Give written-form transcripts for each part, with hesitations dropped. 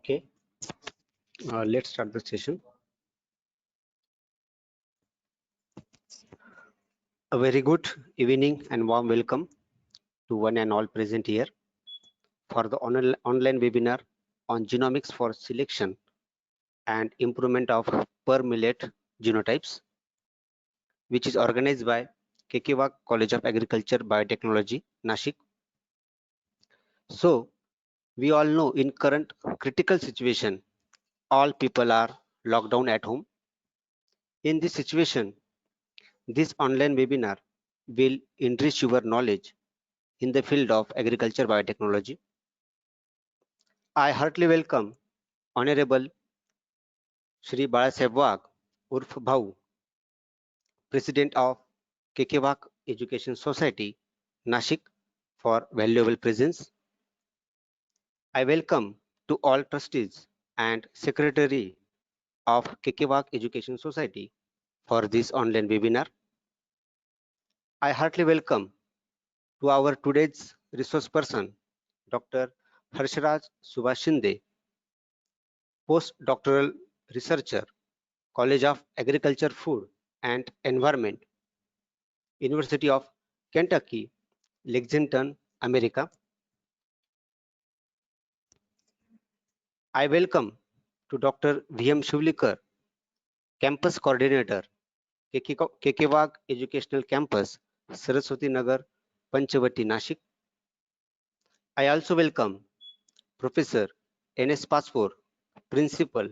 Okay, let's start the session. A very good evening and warm welcome to one and all present here for the online webinar on genomics for selection and improvement of per millet genotypes, which is organized by Kekewa College of Agriculture Biotechnology, Nashik. So, we all know in current critical situation, all people are locked down at home. In this situation, this online webinar will enrich your knowledge in the field of agriculture biotechnology. I heartily welcome Honorable Shri Balasaheb Wagh, Urf Bhau, President of Kekewa Education Society, Nashik, for valuable presence. I welcome to all trustees and secretary of Kekewa Education Society for this online webinar. I heartily welcome to our today's resource person, Dr. Harshraj Subhash Shinde, postdoctoral researcher, College of Agriculture, Food and Environment, University of Kentucky, Lexington, America. I welcome to Dr. V.M. Shivlikar, Campus Coordinator, Kekewa Educational Campus, Saraswati Nagar, Panchavati, Nashik. I also welcome Professor N.S. Passpor, Principal,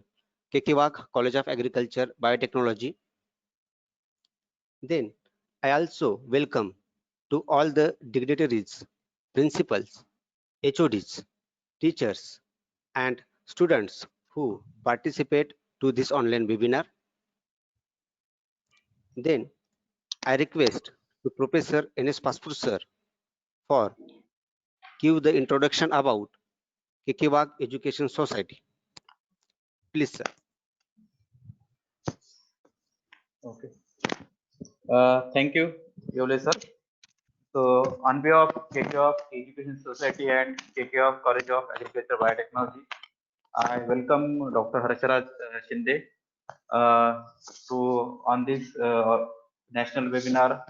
Kekewa College of Agriculture, Biotechnology. Then I also welcome to all the dignitaries, principals, HODs, teachers, and students who participate to this online webinar. Then I request to Professor N.S. Passpor sir for give the introduction about Kekewa Education Society. Please, sir. Okay. Thank you, Yole sir. So, on behalf of KKOF Education Society and KKOF College of Agriculture Biotechnology, I welcome Dr. Harshraj Shinde on this national webinar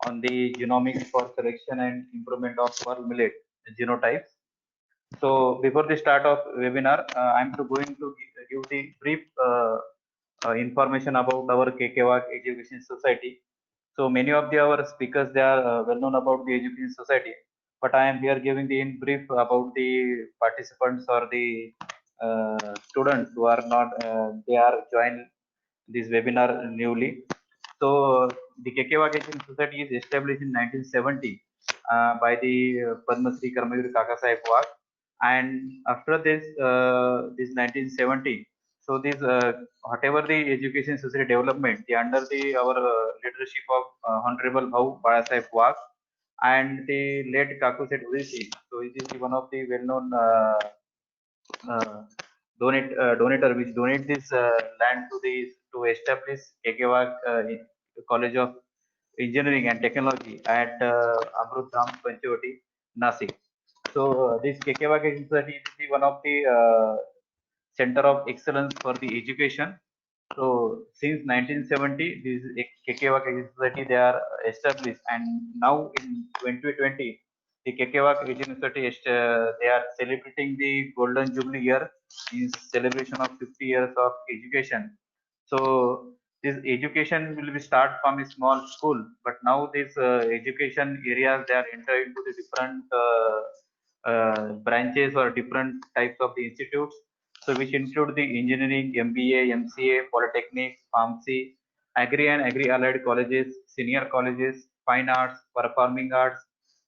on the genomics for selection and improvement of pearl millet genotypes. So, before the start of webinar, I'm going to give the brief information about our KKOF Education Society. So many of our speakers, they are well known about the education society, but I am here giving the in brief about the participants or the students who are not, they are joined this webinar newly. So the Kekewa Education Society is established in 1970 by the Padma Shri Karmavir Kaka Saheb Wagh, and after this 1970, so this whatever the education society development, the under the our leadership of Honorable Bhau Balasaheb Wagh and the late Kaku Seth Udisi. So it is one of the well-known donator which donate this land to establish Kekewa College of Engineering and Technology at Amrut Dham Panchavati, Nasik. So this Kekewa Society is one of the center of excellence for the education. So since 1970, this Kekewa Society they are established, and now in 2020, the Kekewa Society they are celebrating the Golden Jubilee year in celebration of 50 years of education. So this education will be start from a small school, but now this education areas they are enter into the different branches or different types of the institutes, so which include the engineering, MBA, MCA, polytechnics, pharmacy, agri and agri-allied colleges, senior colleges, fine arts, performing arts,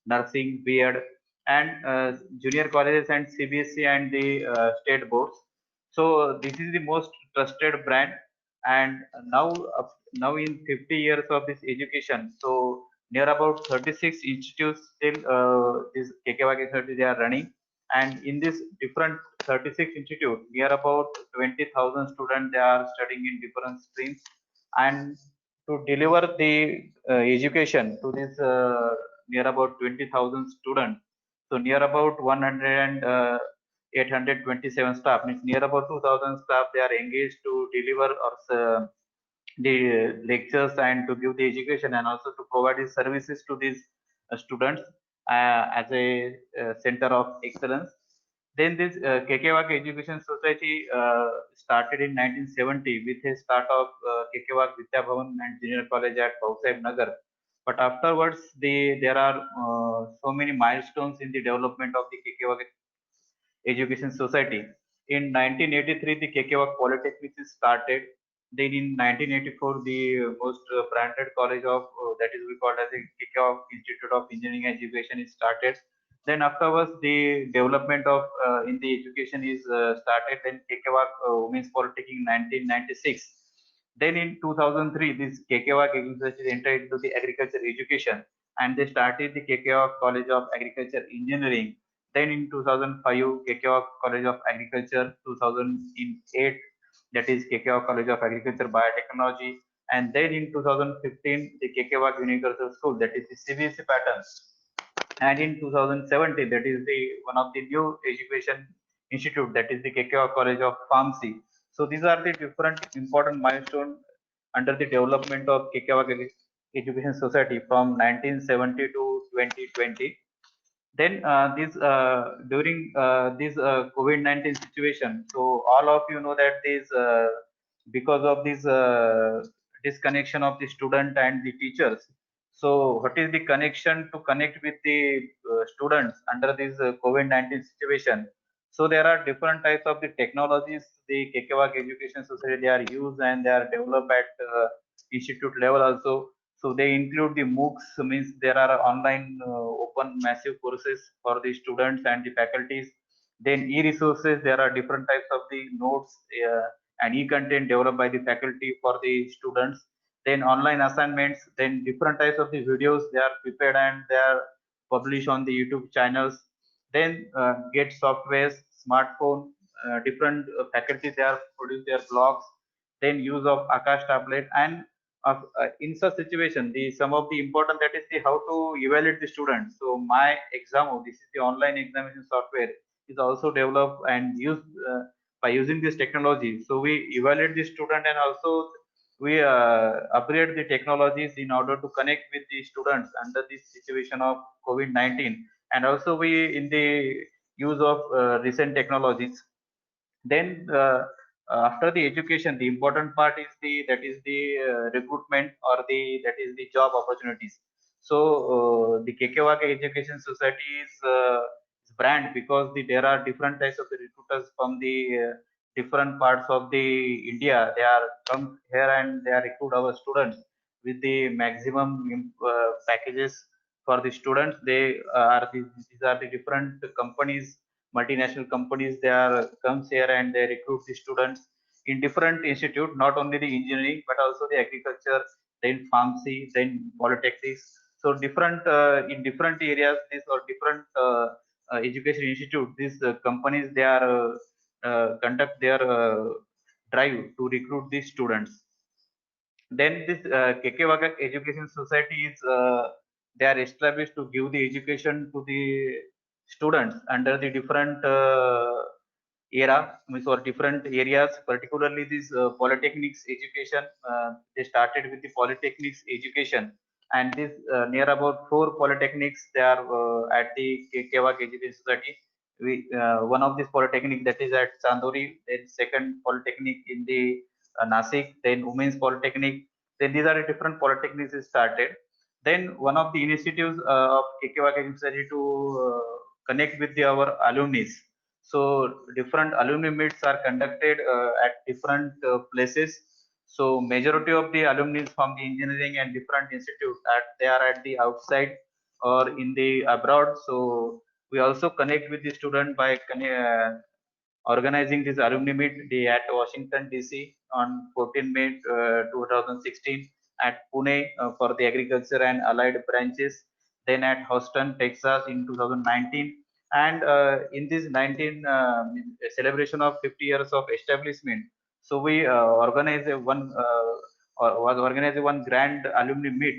nursing, B.Ed, and junior colleges and CBSE and the state boards. So this is the most trusted brand, and now now in 50 years of this education, so near about 36 institutes still this KKY they are running, and in this different 36 institute, near about 20,000 students they are studying in different streams, and to deliver the education to this near about 20,000 students, so near about 827 staff, means near about 2000 staff they are engaged to deliver or the lectures and to give the education and also to provide the services to these students as a center of excellence. Then this Kekewak Education Society started in 1970 with a start of Kekewak Vidya Bhavan and Junior College at Bausaheb Nagar. But afterwards, there are so many milestones in the development of the Kekewak Education Society. In 1983, the Kekewak Polytechnic is started. Then in 1984, the most branded college of that is we call as the Kekewak Institute of Engineering Education is started. Then afterwards, the development of in the education is started. Then Kekewak Women's Polytechnic in 1996. Then in 2003, this Kekewak University entered into the agriculture education, and they started the Kekewak College of Agriculture Engineering. Then in 2005, Kekewak College of Agriculture. 2008, that is Kekewak College of Agriculture Biotechnology. And then in 2015, the Kekewak Universal School, that is the CBSE pattern. And in 2017, that is the one of the new education institute, that is the Kekewak College of Pharmacy. So these are the different important milestones under the development of Kekewak Education Society from 1970 to 2020. Then this during this COVID-19 situation, so all of you know that this because of this disconnection of the student and the teachers. So what is the connection to connect with the students under this COVID-19 situation? So there are different types of the technologies the Kekewak Education Society they are used and they are developed at institute level also. So they include the MOOCs, means there are online open massive courses for the students and the faculties. Then e-resources, there are different types of the notes and e-content developed by the faculty for the students. Then online assignments, then different types of the videos they are prepared and they are published on the YouTube channels. Then get softwares, smartphone, different faculty they are produce their blogs. Then use of Akash tablet and in such situation, the some of the important that is the how to evaluate the students. So my exam, this is the online examination software, is also developed and used by using this technology. So we evaluate the student and also we upgrade the technologies in order to connect with the students under this situation of COVID-19. And also we in the use of recent technologies. Then after the education, the important part is the that is the recruitment or the that is the job opportunities. So the Kekewak Education Society is brand because there are different types of the recruiters from the different parts of the India. They are come here and they are recruit our students with the maximum packages for the students. They are these are the different companies, multinational companies. They are comes here and they recruit the students in different institute, not only the engineering but also the agriculture, then pharmacy, then polytechnics. So different in different areas, these are different education institute. These companies they are conduct their drive to recruit these students. Then this Kekewaka Education Society is they are established to give the education to the students under the different era, means or different areas, particularly this polytechnics education. They started with the polytechnics education, and this near about 4 polytechnics they are at the Kekewak Education Society. One of these polytechnic that is at Chandori, then second polytechnic in the Nasik, then Women's Polytechnic. Then these are the different polytechnics is started. Then one of the initiatives of Kekewak University to connect with our alumni. So different alumni meets are conducted at different places. So majority of the alumni from the engineering and different institutes they are at the outside or in the abroad. So we also connect with the student by organizing this alumni meet at Washington DC on 14 May 2016, at Pune for the agriculture and allied branches, then at Houston, Texas in 2019, and in this 19 celebration of 50 years of establishment. So we organize a one was organized one grand alumni meet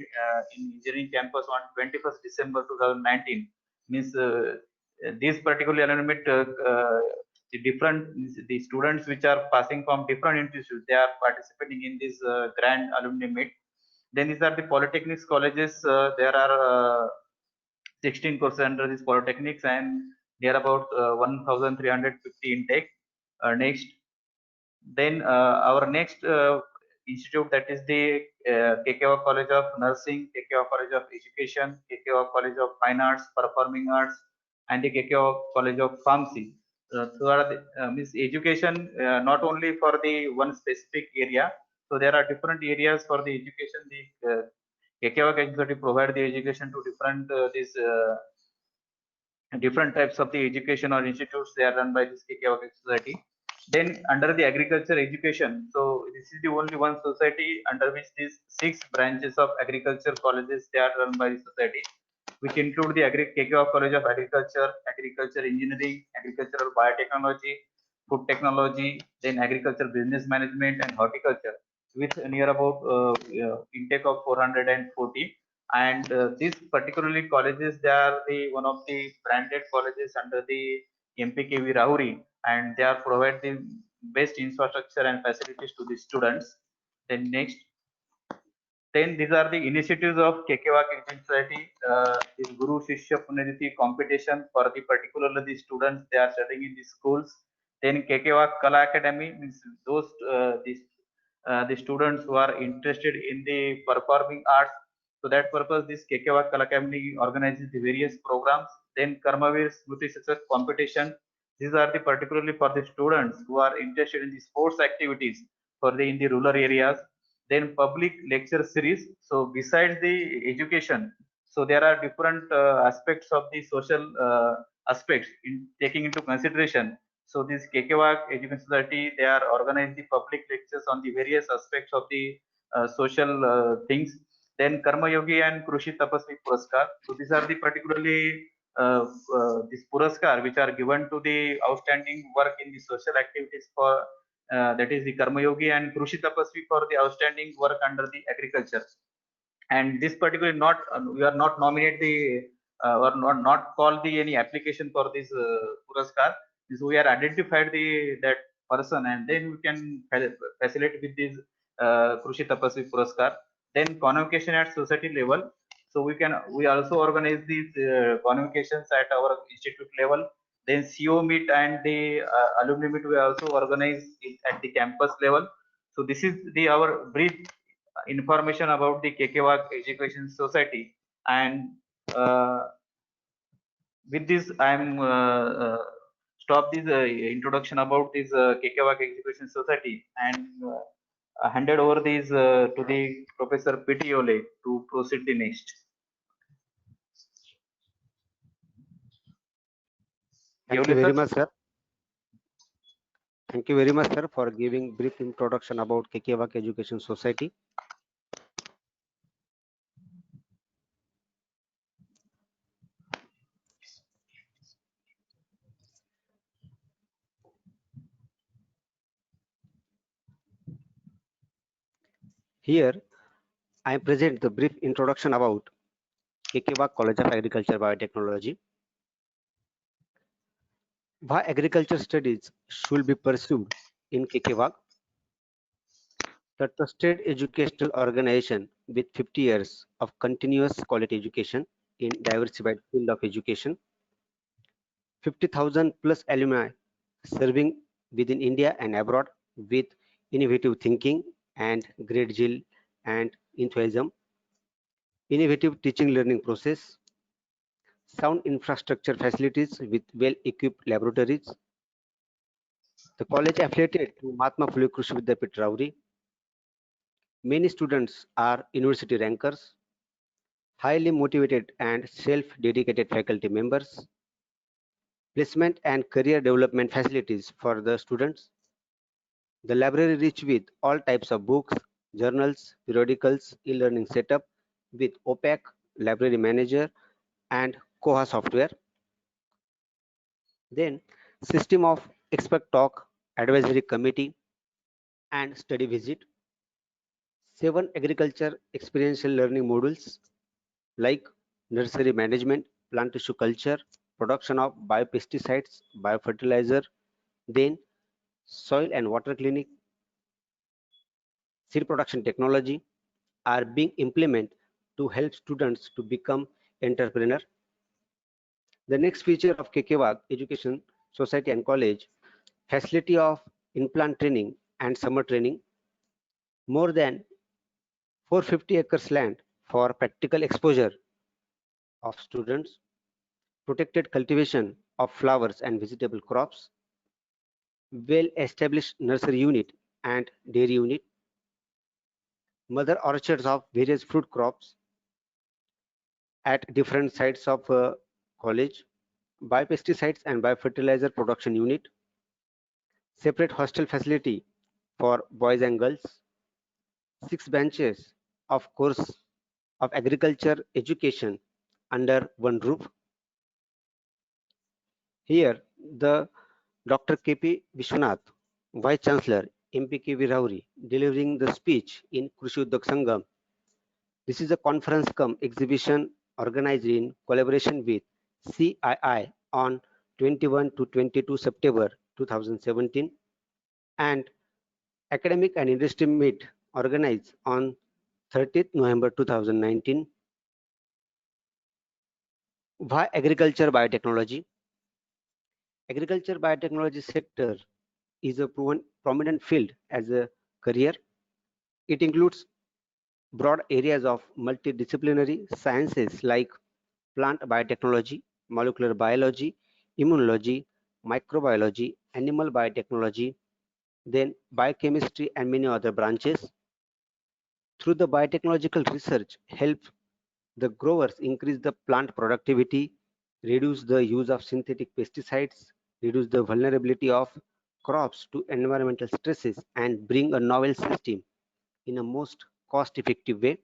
in engineering campus on 21st December 2019. Means this particular alumni meet the students which are passing from different institutes, they are participating in this grand alumni meet. Then these are the polytechnics colleges. There are 16 courses under these polytechnics, and they are about 1,350 intake. Next, then our next institute, that is the KKO College of Nursing, KKO College of Education, KKO College of Fine Arts, Performing Arts, and the KKO College of Pharmacy. So are the, means education not only for the one specific area. So there are different areas for the education. The KKO University provide the education to different different types of the education or institutes. They are run by this KKO Society. Then under the agriculture education, so this is the only one society under which these 6 branches of agriculture colleges, they are run by the society, which include the KKO College of Agriculture, Agriculture Engineering, Agricultural Biotechnology, Food Technology, then Agriculture Business Management and Horticulture, with near about intake of 440. And these particularly colleges, they are the one of the branded colleges under the MPKV Rahuri, and they are provide the best infrastructure and facilities to the students. Then next, then these are the initiatives of KKWAK Education Society. This Guru Shishya Punyatithi competition for the particularly the students they are studying in the schools. Then KKWAK Kala Academy means those the students who are interested in the performing arts. So that purpose, this KKWAK Kala Academy organizes the various programs. Then Karmavir Smriti Success competition. These are the particularly for the students who are interested in the sports activities for the in the rural areas. Then public lecture series. So besides the education, so there are different aspects of the social aspects in taking into consideration. So this KKWAK Education Society, they are organizing the public lectures on the various aspects of the social things. Then Karma Yogi and Krushi Tapasvi Puraskar. So these are the particularly this Puraskar which are given to the outstanding work in the social activities for that is the Karma Yogi and Krushi Tapasvi for the outstanding work under the agriculture. And this particularly not we are not nominate the or not call the any application for this Puraskar. Is we are identified the that person, and then we can facilitate with this Krushi Tapasvi Puraskar. Then convocation at society level. So we also organize these convocations at our institute level. Then CO meet and the alumni meet we also organize it at the campus level. So this is the our brief information about the KKWAK Education Society. And uh, with this, I'm stop this introduction about this KKWAK Education Society, and handed over these to the Professor P.T. Ole to proceed the next. Thank you very much, sir. Thank you very much, sir, for giving brief introduction about KKWAK Education Society. Here, I present the brief introduction about KKWAK College of Agriculture Biotechnology. Why agriculture studies should be pursued in KKWAK? The trusted educational organization with 50 years of continuous quality education in diversified field of education, 50,000 plus alumni serving within India and abroad with innovative thinking and great zeal and enthusiasm, innovative teaching learning process, sound infrastructure facilities with well-equipped laboratories. The college affiliated to Mahatma Phule Krishi Vidyapith Rauri. Many students are university rankers, highly motivated and self-dedicated faculty members, placement and career development facilities for the students. The library rich with all types of books, journals, periodicals, e-learning setup with OPAC, library manager and Koha software. Then system of expert talk, advisory committee and study visit. 7 agriculture experiential learning modules like nursery management, plant tissue culture, production of biopesticides, biofertilizer, Then soil and water cleaning, seed production technology are being implemented to help students to become entrepreneur. The next feature of Kekewag Education Society and College, facility of in-plant training and summer training, more than 450 acres land for practical exposure of students, protected cultivation of flowers and vegetable crops, well-established nursery unit and dairy unit, mother orchards of various fruit crops at different sites of college, biopesticides and biofertilizer production unit, separate hostel facility for boys and girls, 6 benches of course of agriculture education under one roof. Here, the Dr. K.P. Vishwanath, Vice Chancellor, MPKV Rauri, delivering the speech in Krishi Udyog Sangam. This is a conference cum exhibition organized in collaboration with CII on 21 to 22 September 2017 and Academic and Industry Meet organized on 30th November 2019. Why agriculture biotechnology? Agriculture biotechnology sector is a prominent field as a career. It includes broad areas of multidisciplinary sciences like plant biotechnology, molecular biology, immunology, microbiology, animal biotechnology, then biochemistry and many other branches. Through the biotechnological research, help the growers increase the plant productivity, reduce the use of synthetic pesticides, reduce the vulnerability of crops to environmental stresses, and bring a novel system in a most cost-effective way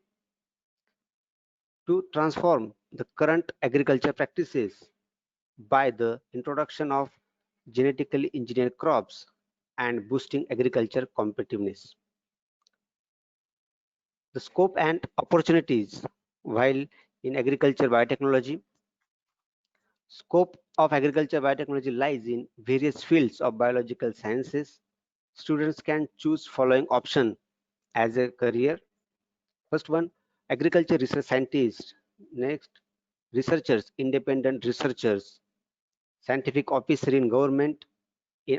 to transform the current agriculture practices by the introduction of genetically engineered crops and boosting agriculture competitiveness. The scope and opportunities while in agriculture biotechnology, scope of agriculture biotechnology lies in various fields of biological sciences. Students can choose following option as a career. First one, agriculture research scientist. Next, researchers, independent researchers, scientific officer in government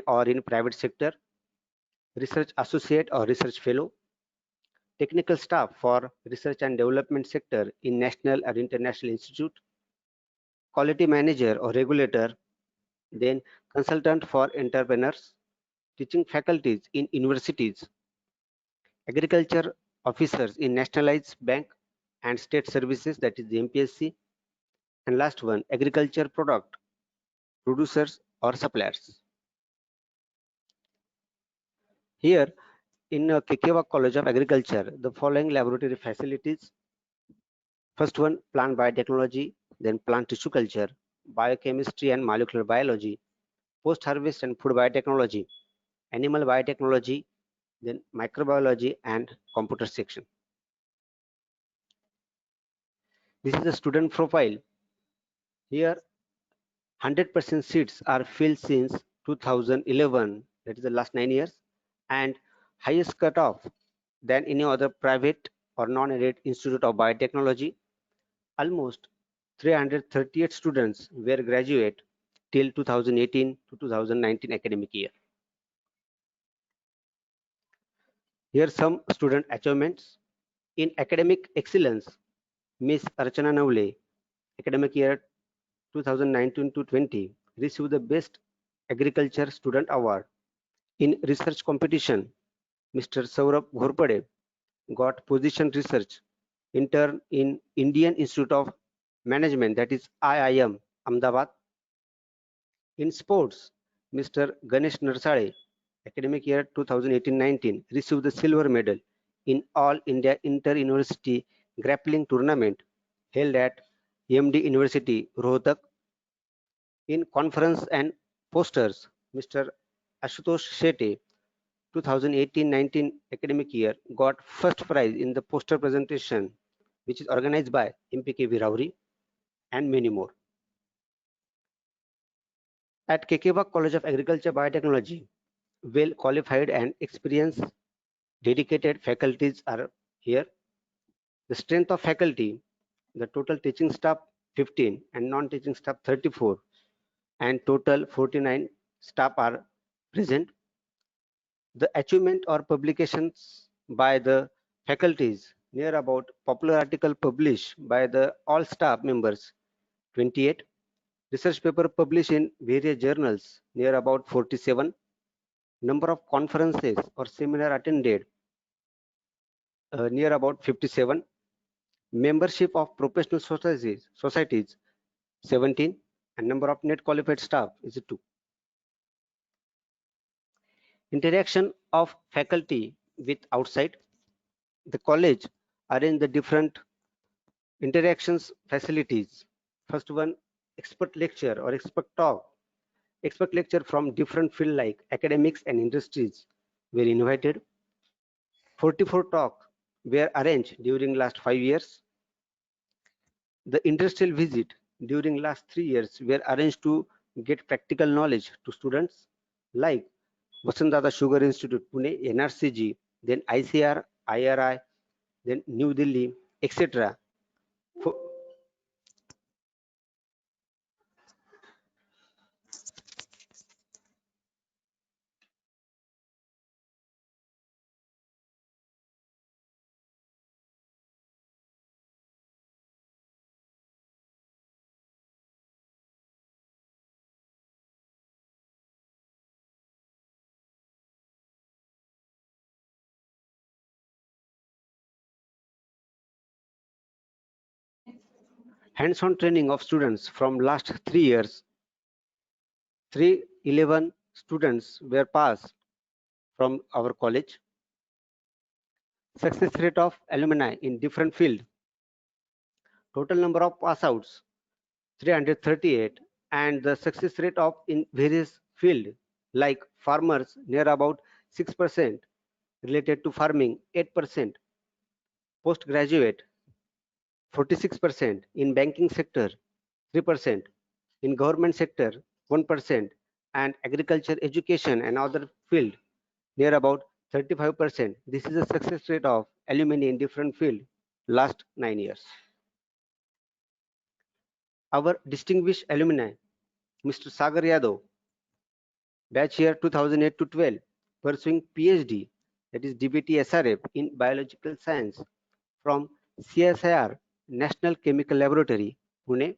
or in private sector, research associate or research fellow, technical staff for research and development sector in national or international institute, quality manager or regulator, then consultant for entrepreneurs, teaching faculties in universities, agriculture officers in nationalized bank and state services, that is the MPSC, and last one, agriculture product producers or suppliers. Here in Kekewa College of Agriculture, the following laboratory facilities. First one, plant biotechnology, then plant tissue culture, biochemistry and molecular biology, post-harvest and food biotechnology, animal biotechnology, then microbiology and computer section. This is the student profile. Here 100% seats are filled since 2011, that is the last 9 years, and highest cutoff than any other private or non-aided institute of biotechnology. Almost 338 students were graduate till 2018 to 2019 academic year. Here some student achievements. In academic excellence, Miss Archana Navle, academic year 2019 to 20, received the Best Agriculture Student Award. In research competition, Mr. Saurabh Ghorpade got position research intern in Indian Institute of Management, that is IIM, Ahmedabad. In sports, Mr. Ganesh Narsale, academic year 2018-19, received the silver medal in All India Inter-University Grappling Tournament held at EMD University, Rohtak. In conference and posters, Mr. Ashutosh Shetty, 2018-19 academic year, got first prize in the poster presentation, which is organized by MPKV Rauri, and many more. At Kekeva College of Agriculture Biotechnology, well qualified and experienced dedicated faculties are here. The strength of faculty, the total teaching staff 15 and non-teaching staff 34 and total 49 staff are present. The achievement or publications by the faculties, near about popular article published by the all staff members 28, research paper published in various journals near about 47, number of conferences or seminar attended near about 57, membership of professional societies 17, and number of net qualified staff is 2. Interaction of faculty with outside. The college arrange the different interactions facilities. First one, expert lecture or expert talk. Expert lecture from different field like academics and industries were invited. 44 talk were arranged during last 5 years. The industrial visit during last 3 years were arranged to get practical knowledge to students like Vasantdada Sugar Institute, Pune, NRCG, then ICR, IRI, then New Delhi, etc. Hands-on training of students from last 3 years. 311 students were passed from our college. Success rate of alumni in different field. Total number of pass outs 338, and the success rate of in various field like farmers near about 6%, related to farming 8%, postgraduate 46%, in banking sector 3%, in government sector 1%, and agriculture education and other field near about 35%. This is a success rate of alumni in different field last 9 years. Our distinguished alumni, Mr. Sagar Yadav, batch year 2008 to 12, pursuing PhD, that is DBT SRF in biological science from CSIR National Chemical Laboratory, Pune.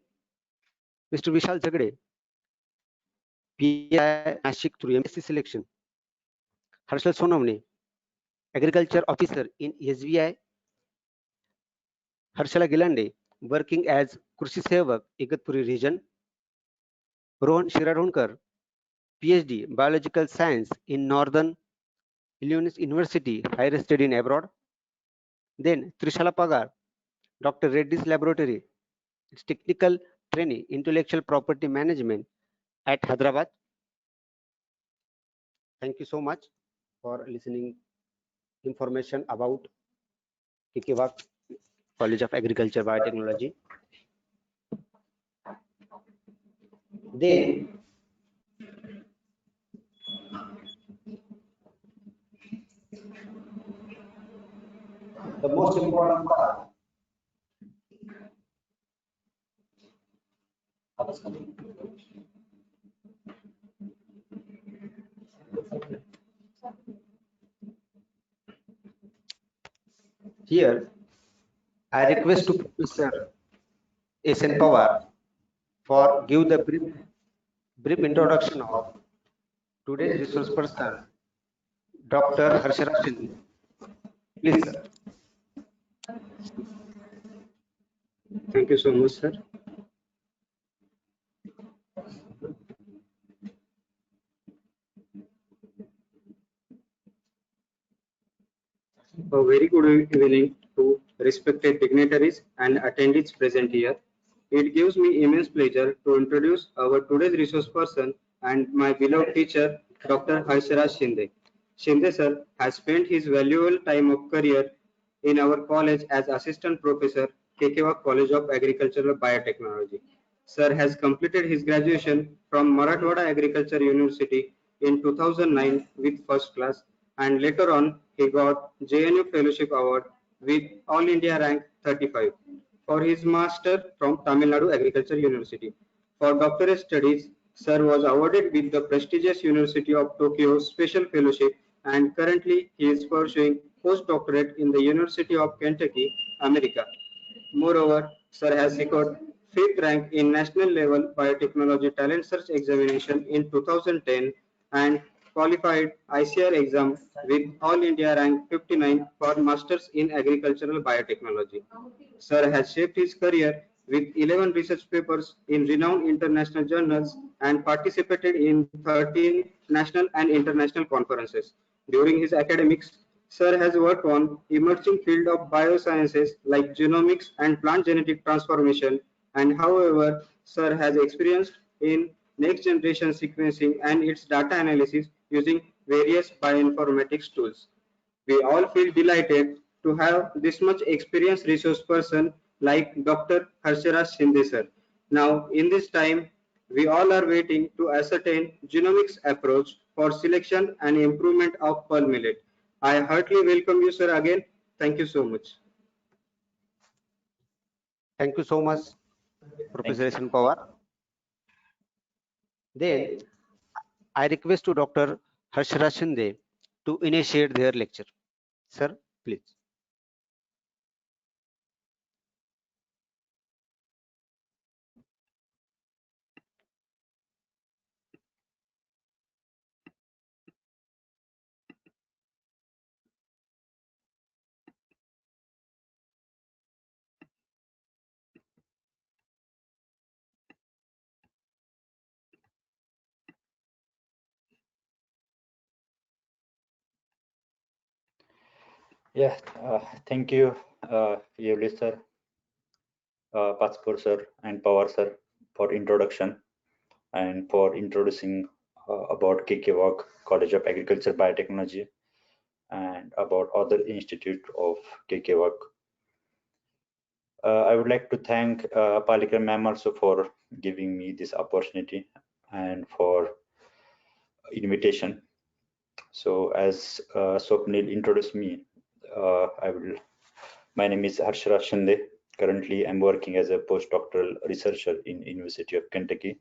Mr. Vishal Jagde, PI Nashik through MSc selection. Harshal Sonamne, Agriculture Officer in SBI. Harshala Gilande, working as Krushi Sevak, Igatpuri region. Rohan Shiradonkar, PhD Biological Science in Northern Illinois University, higher study in abroad. Then Trishala Pagar, Dr. Reddy's Laboratory, it's technical training, intellectual property management at Hyderabad. Thank you so much for listening information about Kekeva College of Agriculture Biotechnology. Then the most important part, here I request to Professor S.N. Pawar for give the brief introduction of today's resource person, Dr. Harshara Shinde. Please, sir. Thank you so much, sir. A very good evening to respected dignitaries and attendees present here. It gives me immense pleasure to introduce our today's resource person and my beloved teacher, Dr. Harshara Shinde. Shinde sir has spent his valuable time of career in our college as assistant professor, Kekeva College of Agricultural Biotechnology. Sir has completed his graduation from Marathwada Agriculture University in 2009 with first class, and later on he got JNU Fellowship Award with All India rank 35 for his master from Tamil Nadu Agriculture University. For doctorate studies, Sir was awarded with the prestigious University of Tokyo Special Fellowship, and currently he is pursuing postdoctorate in the University of Kentucky, America. Moreover, Sir has secured fifth rank in national level biotechnology talent search examination in 2010 and qualified ICR exam with All India rank 59 for Masters in Agricultural Biotechnology. Sir has shaped his career with 11 research papers in renowned international journals and participated in 13 national and international conferences. During his academics, Sir has worked on emerging field of biosciences like genomics and plant genetic transformation, and however, Sir has experience in next generation sequencing and its data analysis using various bioinformatics tools. We all feel delighted to have this much experienced resource person like Dr. Harsharaj Shinde sir. Now, in this time, we all are waiting to ascertain genomics approach for selection and improvement of pearl millet. I heartily welcome you, sir, again. Thank you so much. Thank you so much, Professor Yashin Pawar. Then I request to Dr. Harsharaj Shinde to initiate their lecture. Sir, please. Yeah, thank you, Yevli sir, Patspur sir, and Pawar sir for introduction and for introducing about KK College of Agriculture Biotechnology and about other institute of KK I would like to thank Palikar ma'am also for giving me this opportunity and for invitation. So as Swapnil introduced me, my name is Harsharaj Shinde. Currently, I'm working as a postdoctoral researcher in University of Kentucky.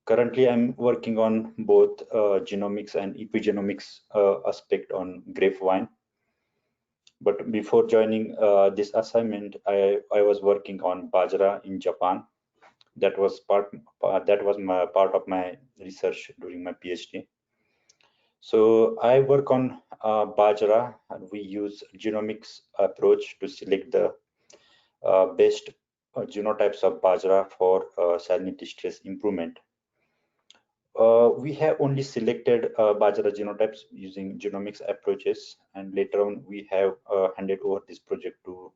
Currently, I'm working on both genomics and epigenomics aspect on grapevine. But before joining this assignment, I was working on Bajra in Japan. That was part of my research during my PhD. So I work on Bajra, and we use genomics approach to select the best genotypes of Bajra for salinity stress improvement. We have only selected Bajra genotypes using genomics approaches, and later on we have handed over this project to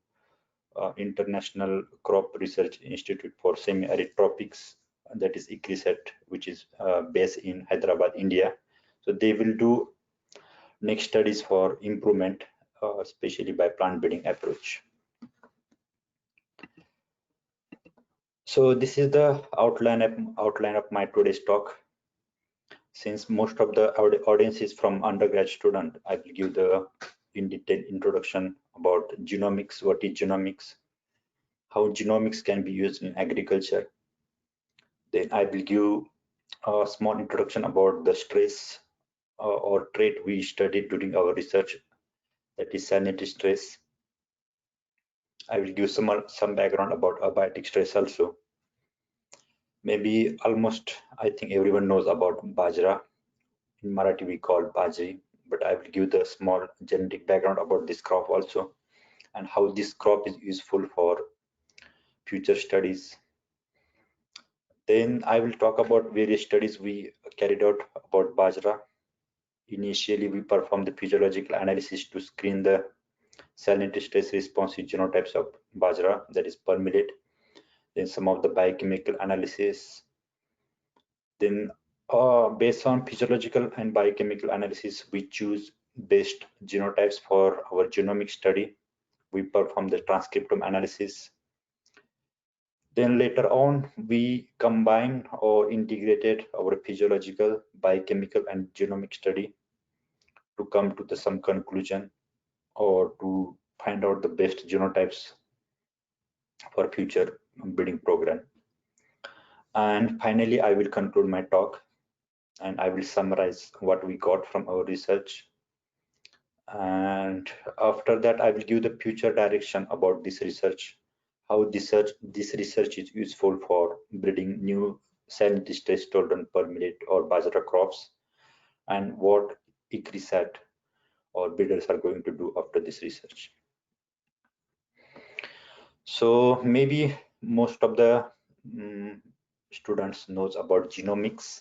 International Crop Research Institute for Semi-Arid Tropics, that is ICRISAT, which is based in Hyderabad, India. So they will do next studies for improvement, especially by plant breeding approach. So this is the outline of my today's talk. Since most of the audience is from undergrad student, I will give the in detail introduction about genomics, what is genomics, how genomics can be used in agriculture. Then I will give a small introduction about the stress or trait we studied during our research, that is salinity stress. I will give some background about abiotic stress also. Maybe almost, I think everyone knows about Bajra. In Marathi we call Bajri, but I will give the small genetic background about this crop also and how this crop is useful for future studies. Then I will talk about various studies we carried out about Bajra. Initially, we performed the physiological analysis to screen the salinity stress responsive genotypes of Bajra, that is pearl millet. Then some of the biochemical analysis. Then based on physiological and biochemical analysis, we choose best genotypes for our genomic study. We perform the transcriptome analysis. Then later on, we combine or integrated our physiological, biochemical, and genomic study to come to some conclusion or to find out the best genotypes for future breeding program. And finally, I will conclude my talk and I will summarize what we got from our research. And after that, I will give the future direction about this research, how this research is useful for breeding new salinity stress tolerant per millet or bajra crops, and what ICRISAT or breeders are going to do after this research. So maybe most of the students knows about genomics.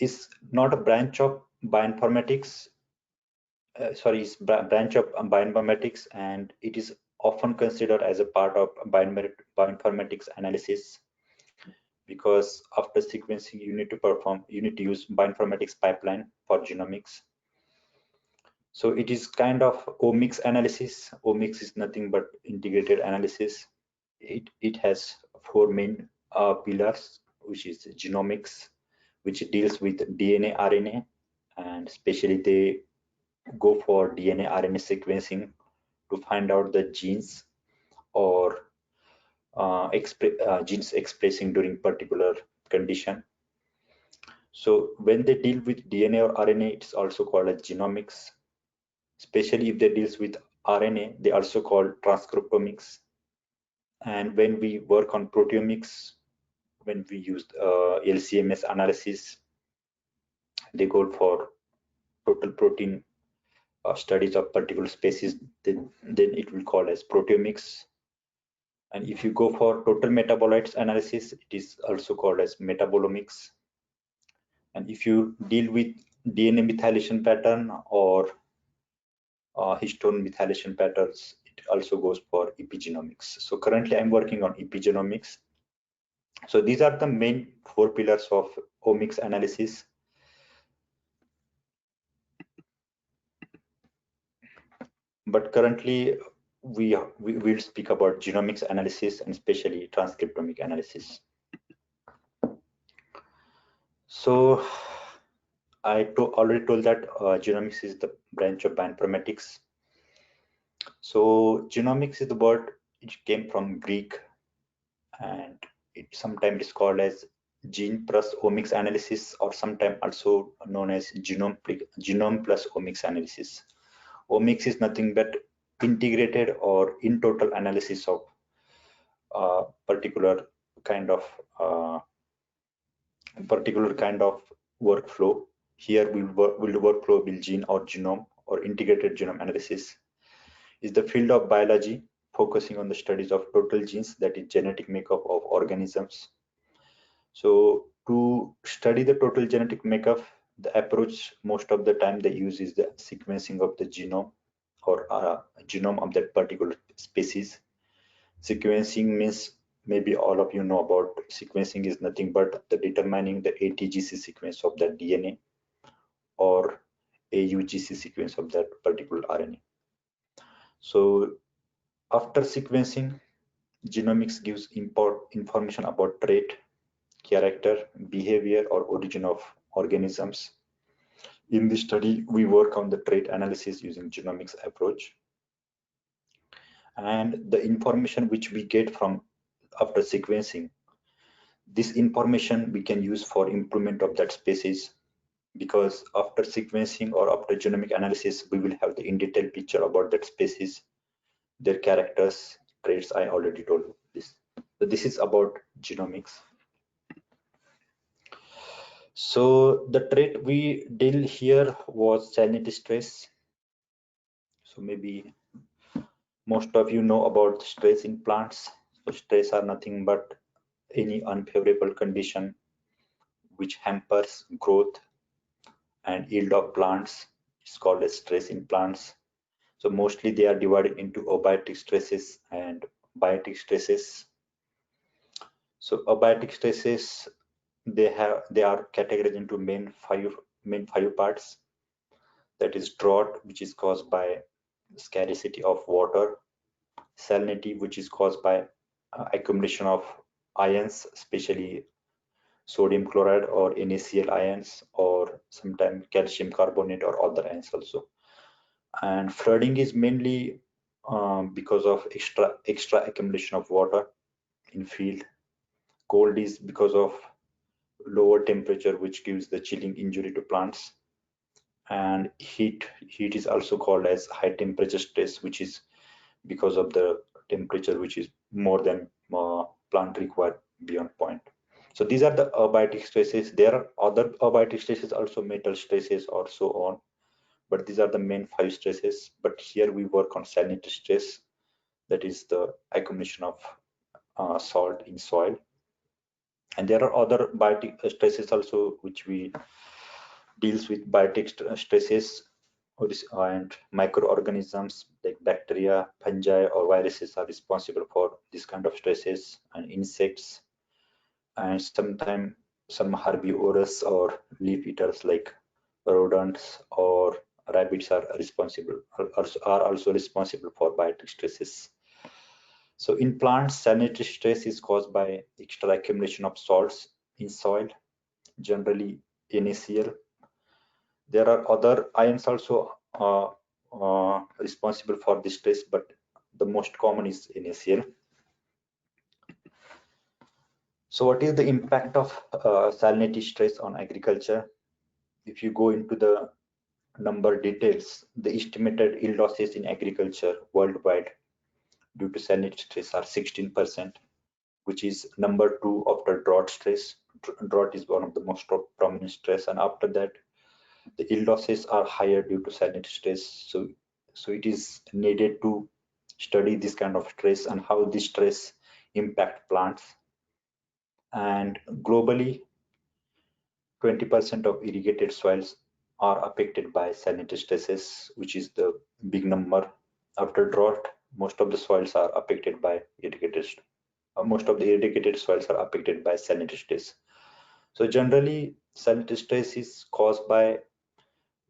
Is not a branch of bioinformatics. It's branch of bioinformatics, and it is often considered as a part of bioinformatics analysis, because after sequencing you need to use bioinformatics pipeline for genomics. So it is kind of omics analysis. Omics is nothing but integrated analysis. It has four main pillars, which is genomics, which deals with DNA, RNA, and especially they go for DNA, RNA sequencing to find out the genes or genes expressing during particular condition. So when they deal with DNA or RNA, it's also called as genomics. Especially if they deals with RNA, they also call transcriptomics. And when we work on proteomics, when we use LCMS analysis, they go for total protein studies of particular species, then it will call as proteomics. And if you go for total metabolites analysis, it is also called as metabolomics. And if you deal with DNA methylation pattern or histone methylation patterns, it also goes for epigenomics. So currently I'm working on epigenomics. So these are the main four pillars of omics analysis. But currently we will speak about genomics analysis and especially transcriptomic analysis. So I already told that genomics is the branch of bioinformatics. So genomics is the word which came from Greek, and it sometimes is called as gene plus omics analysis, or sometimes also known as genome plus omics analysis. Omics is nothing but integrated or in total analysis of particular kind of workflow. Here the workflow will gene or genome or integrated genome analysis is the field of biology focusing on the studies of total genes, that is genetic makeup of organisms. So to study the total genetic makeup, the approach most of the time they use is the sequencing of the genome or genome of that particular species. Sequencing means, maybe all of you know about sequencing is nothing but the determining the ATGC sequence of that DNA or AUGC sequence of that particular RNA. So after sequencing, genomics gives information about trait, character, behavior, or origin of organisms. In this study, we work on the trait analysis using genomics approach. And the information which we get from after sequencing, this information we can use for improvement of that species, because after sequencing or after genomic analysis, we will have the in detail picture about that species, their characters, traits. I already told you this. So this is about genomics. So the trait we deal here was salinity stress. So maybe most of you know about stress in plants. So stress are nothing but any unfavorable condition which hampers growth and yield of plants. It's called as stress in plants. So mostly they are divided into abiotic stresses and biotic stresses. So abiotic stresses, they are categorized into main five parts. That is drought, which is caused by scarcity of water; salinity, which is caused by accumulation of ions, especially sodium chloride or NaCl ions, or sometimes calcium carbonate or other ions also. And flooding is mainly because of extra accumulation of water in field. Cold is because of lower temperature, which gives the chilling injury to plants. And heat is also called as high temperature stress, which is because of the temperature which is more than plant required beyond point. So these are the abiotic stresses. There are other abiotic stresses also, metal stresses or so on, but these are the main 5 stresses. But here we work on salinity stress, that is the accumulation of salt in soil. And there are other biotic stresses also, which we deals with biotic stresses, and microorganisms like bacteria, fungi, or viruses are responsible for this kind of stresses, and insects, and sometimes some herbivorous or leaf eaters like rodents or rabbits are also responsible for biotic stresses. So in plants, sanitary stress is caused by extra accumulation of salts in soil, generally NaCl. There are other ions also responsible for this stress, but the most common is NaCl. So what is the impact of salinity stress on agriculture? If you go into the number details, the estimated yield losses in agriculture worldwide due to salinity stress are 16%, which is number 2 after drought stress. Drought is one of the most prominent stress, and after that the yield losses are higher due to salinity stress. So it is needed to study this kind of stress and how this stress impact plants. And globally, 20% of irrigated soils are affected by salinity stresses, which is the big number. After drought, most of the soils are affected by irrigated. Most of the irrigated soils are affected by salinity stress. So generally, salinity stress is caused by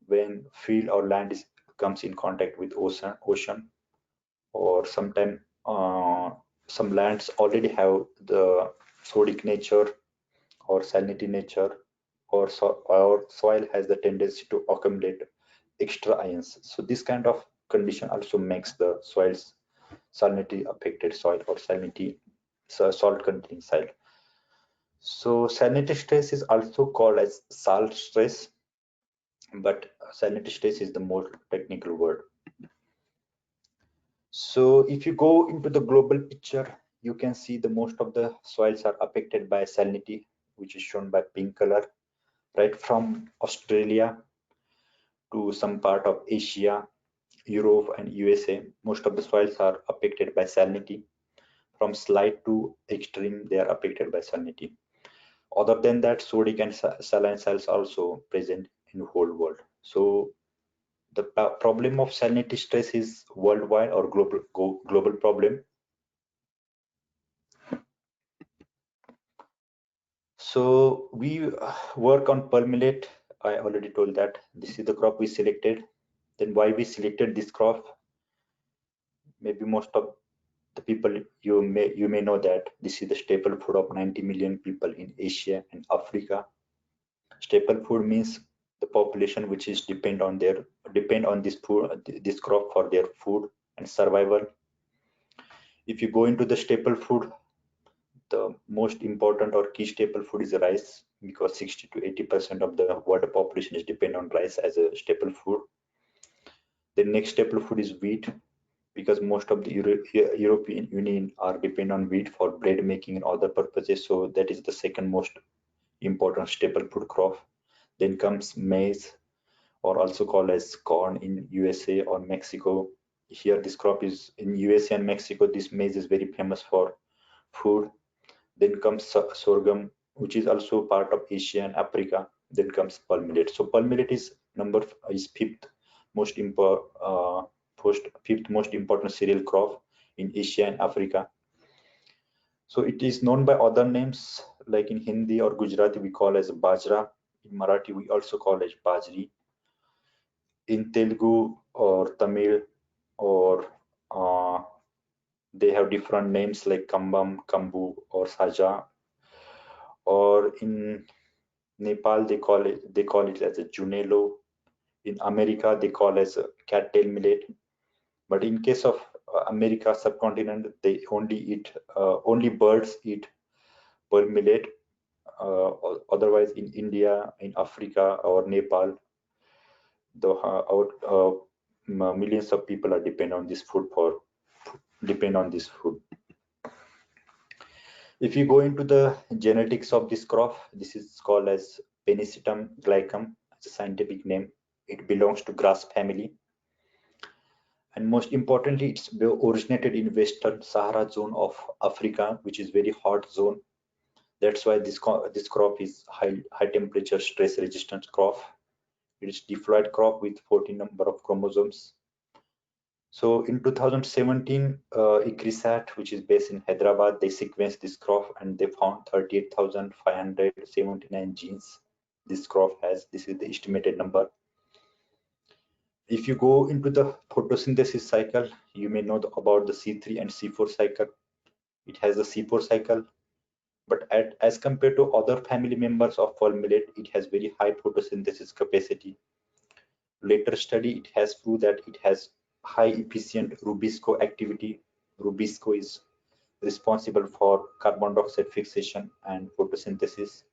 when field or land comes in contact with ocean, or sometimes some lands already have the sodic nature or salinity nature, or soil has the tendency to accumulate extra ions. So this kind of condition also makes the soils salinity affected soil or salinity salt containing soil. So salinity stress is also called as salt stress, but salinity stress is the more technical word. So if you go into the global picture, you can see the most of the soils are affected by salinity, which is shown by pink color, right from Australia to some part of Asia, Europe and USA. Most of the soils are affected by salinity. From slight to extreme, they are affected by salinity. Other than that, sodic and saline salts also present in the whole world. So the problem of salinity stress is worldwide or global problem. So we work on pearl millet. I already told that this is the crop we selected. Then why we selected this crop? Maybe most of the people you may know that this is the staple food of 90 million people in Asia and Africa. Staple food means the population which is depend on this crop for their food and survival. If you go into the staple food, the most important or key staple food is rice, because 60 to 80% of the world population is depend on rice as a staple food. The next staple food is wheat, because most of the European Union are depend on wheat for bread making and other purposes. So that is the second most important staple food crop. Then comes maize, or also called as corn in USA or Mexico. Here this crop is in USA and Mexico. This maize is very famous for food. Then comes sorghum, which is also part of Asia and Africa. Then comes pearl millet. So pearl millet is fifth most important cereal crop in Asia and Africa. So it is known by other names, like in Hindi or Gujarati we call as bajra. In Marathi we also call it bajri. In Telugu or Tamil or They have different names like Kambam, Kambu, or Saja. Or in Nepal, they call it as a Junelo. In America, they call as a cattail millet. But in case of America subcontinent, they only birds eat pearl millet. Otherwise, in India, in Africa, or Nepal, millions of people are depend on this food. If you go into the genetics of this crop, this is called as Penicitum glycum. It's a scientific name. It belongs to grass family. And most importantly, it's originated in Western Sahara zone of Africa, which is very hot zone. That's why this crop is high temperature stress resistant crop. It is diploid crop with 14 number of chromosomes. So in 2017, ICRISAT, which is based in Hyderabad, they sequenced this crop and they found 38,579 genes this crop has. This is the estimated number. If you go into the photosynthesis cycle, you may know about the C3 and C4 cycle. It has the C4 cycle, but as compared to other family members of pearl millet, it has very high photosynthesis capacity. Later study, it has proved that it has high efficient rubisco activity. Rubisco is responsible for carbon dioxide fixation and photosynthesis.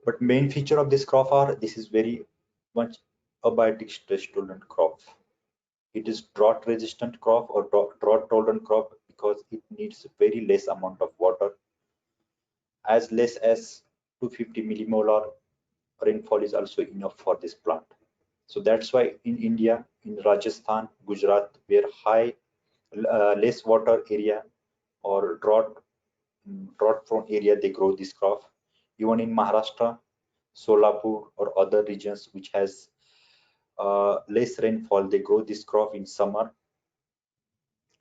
But main feature of this crop are this is very much abiotic stress tolerant crop. It is drought resistant crop or drought tolerant crop because it needs very less amount of water. As less as 250 millimolar rainfall is also enough for this plant. So that's why in India, in Rajasthan, Gujarat, where less water area or drought prone area, they grow this crop. Even in Maharashtra, Solapur, or other regions which has less rainfall, they grow this crop in summer.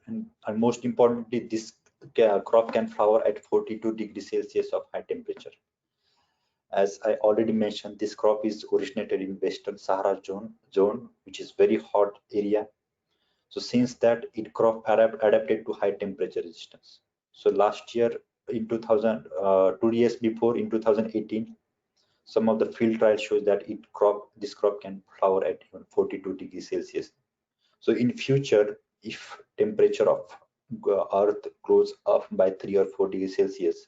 And most importantly, this crop can flower at 42 degrees Celsius of high temperature. As I already mentioned, this crop is originated in Western Sahara zone, which is very hot area. So since that, it crop adapted to high temperature resistance. So last year, in 2 years before, in 2018, some of the field trials shows that this crop can flower at even 42 degrees Celsius. So in future, if temperature of earth goes up by 3 or 4 degrees Celsius,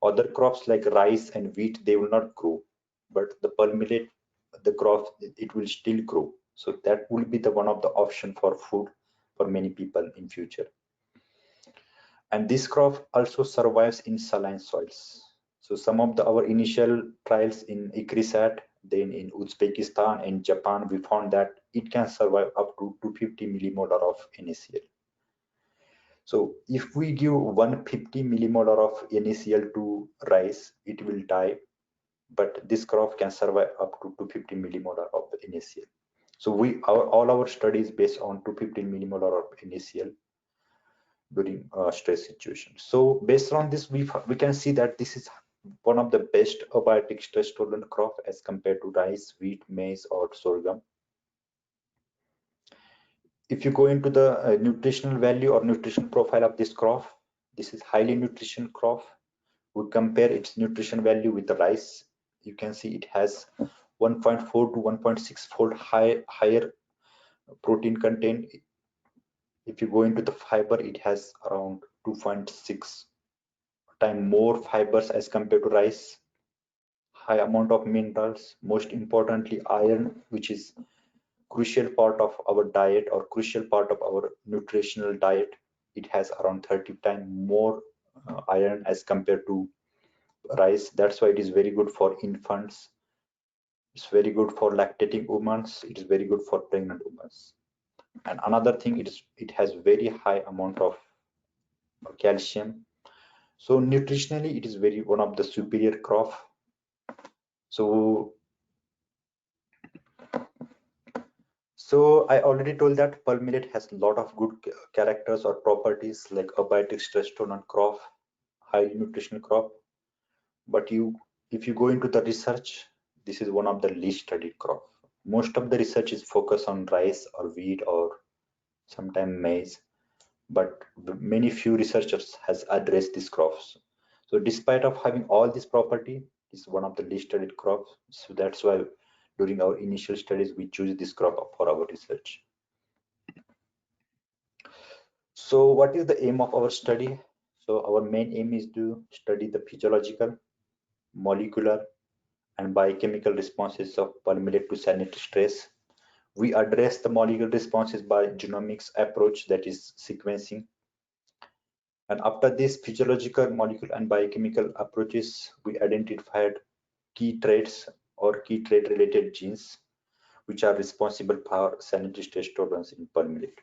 other crops like rice and wheat, they will not grow, but the pearl millet, the crop, it will still grow. So that will be the one of the option for food for many people in future. And this crop also survives in saline soils. So some of our initial trials in ICRISAT, then in Uzbekistan and Japan, we found that it can survive up to 250 millimolar of NaCl. So if we give 150 millimolar of NaCl to rice, it will die. But this crop can survive up to 250 millimolar of NaCl. So all our studies based on 250 millimolar of NaCl during stress situations. So based on this, we can see that this is one of the best abiotic stress tolerant crop as compared to rice, wheat, maize, or sorghum. If you go into the nutritional value or nutrition profile of this crop, this is highly nutrition crop. We compare its nutrition value with the rice. You can see it has 1.4 to 1.6 fold higher protein content. If you go into the fiber, it has around 2.6 times more fibers as compared to rice. High amount of minerals, most importantly iron, which is crucial part of our diet or crucial part of our nutritional diet. It has around 30 times more iron as compared to rice. That's why it is very good for infants. It's very good for lactating women. It is very good for pregnant women. And another thing, it has very high amount of calcium. So nutritionally, it is one of the superior crop. So I already told that pearl millet has a lot of good characters or properties like abiotic stress tolerant crop, highly nutritional crop. But if you go into the research, this is one of the least studied crop. Most of the research is focused on rice or wheat or sometimes maize. but many few researchers has addressed these crops. So despite of having all this property, it's one of the least studied crops. So that's why during our initial studies, we choose this crop for our research. So what is the aim of our study? So our main aim is to study the physiological, molecular, and biochemical responses of palm millet to salinity stress. We address the molecular responses by genomics approach, that is sequencing. And after this physiological, molecular, and biochemical approaches, we identified key traits or key trait related genes which are responsible for salinity stress tolerance in palm millet.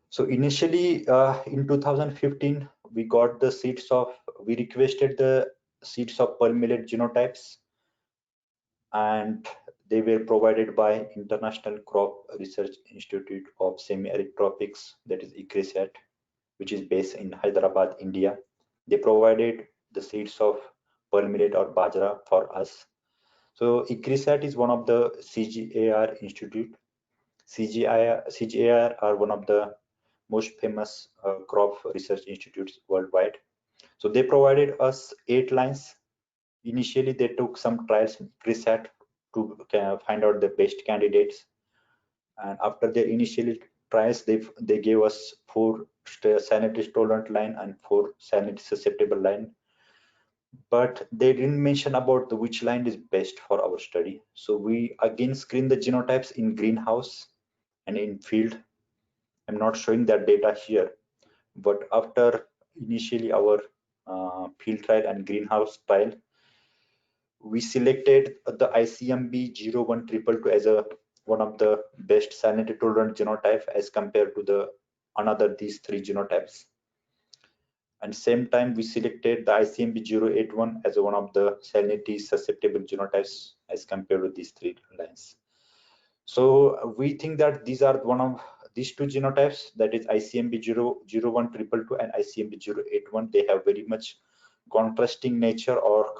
So initially in 2015, we requested the seeds of palm millet genotypes, and they were provided by International Crop Research Institute of Semi-Arid Tropics, that is ICRISAT, which is based in Hyderabad, India. They provided the seeds of pearl millet or bajra for us. So ICRISAT is one of the CGIAR institute. CGIAR are one of the most famous crop research institutes worldwide. So they provided us 8 lines. Initially, they took some trials in ICRISAT to find out the best candidates. And after their initial trials, they gave us 4 salinity tolerant line and 4 salinity susceptible line, but they didn't mention about which line is best for our study. So we again screen the genotypes in greenhouse and in field. I'm not showing that data here, but after initially our field trial and greenhouse trial, we selected the ICMB 01222 as one of the best salinity tolerant genotype as compared to the another these 3 genotypes. And same time we selected the ICMB 081 as one of the salinity susceptible genotypes as compared to these 3 lines. So we think that these are one of these 2 genotypes, that is ICMB 00122 and ICMB 081. They have very much contrasting nature or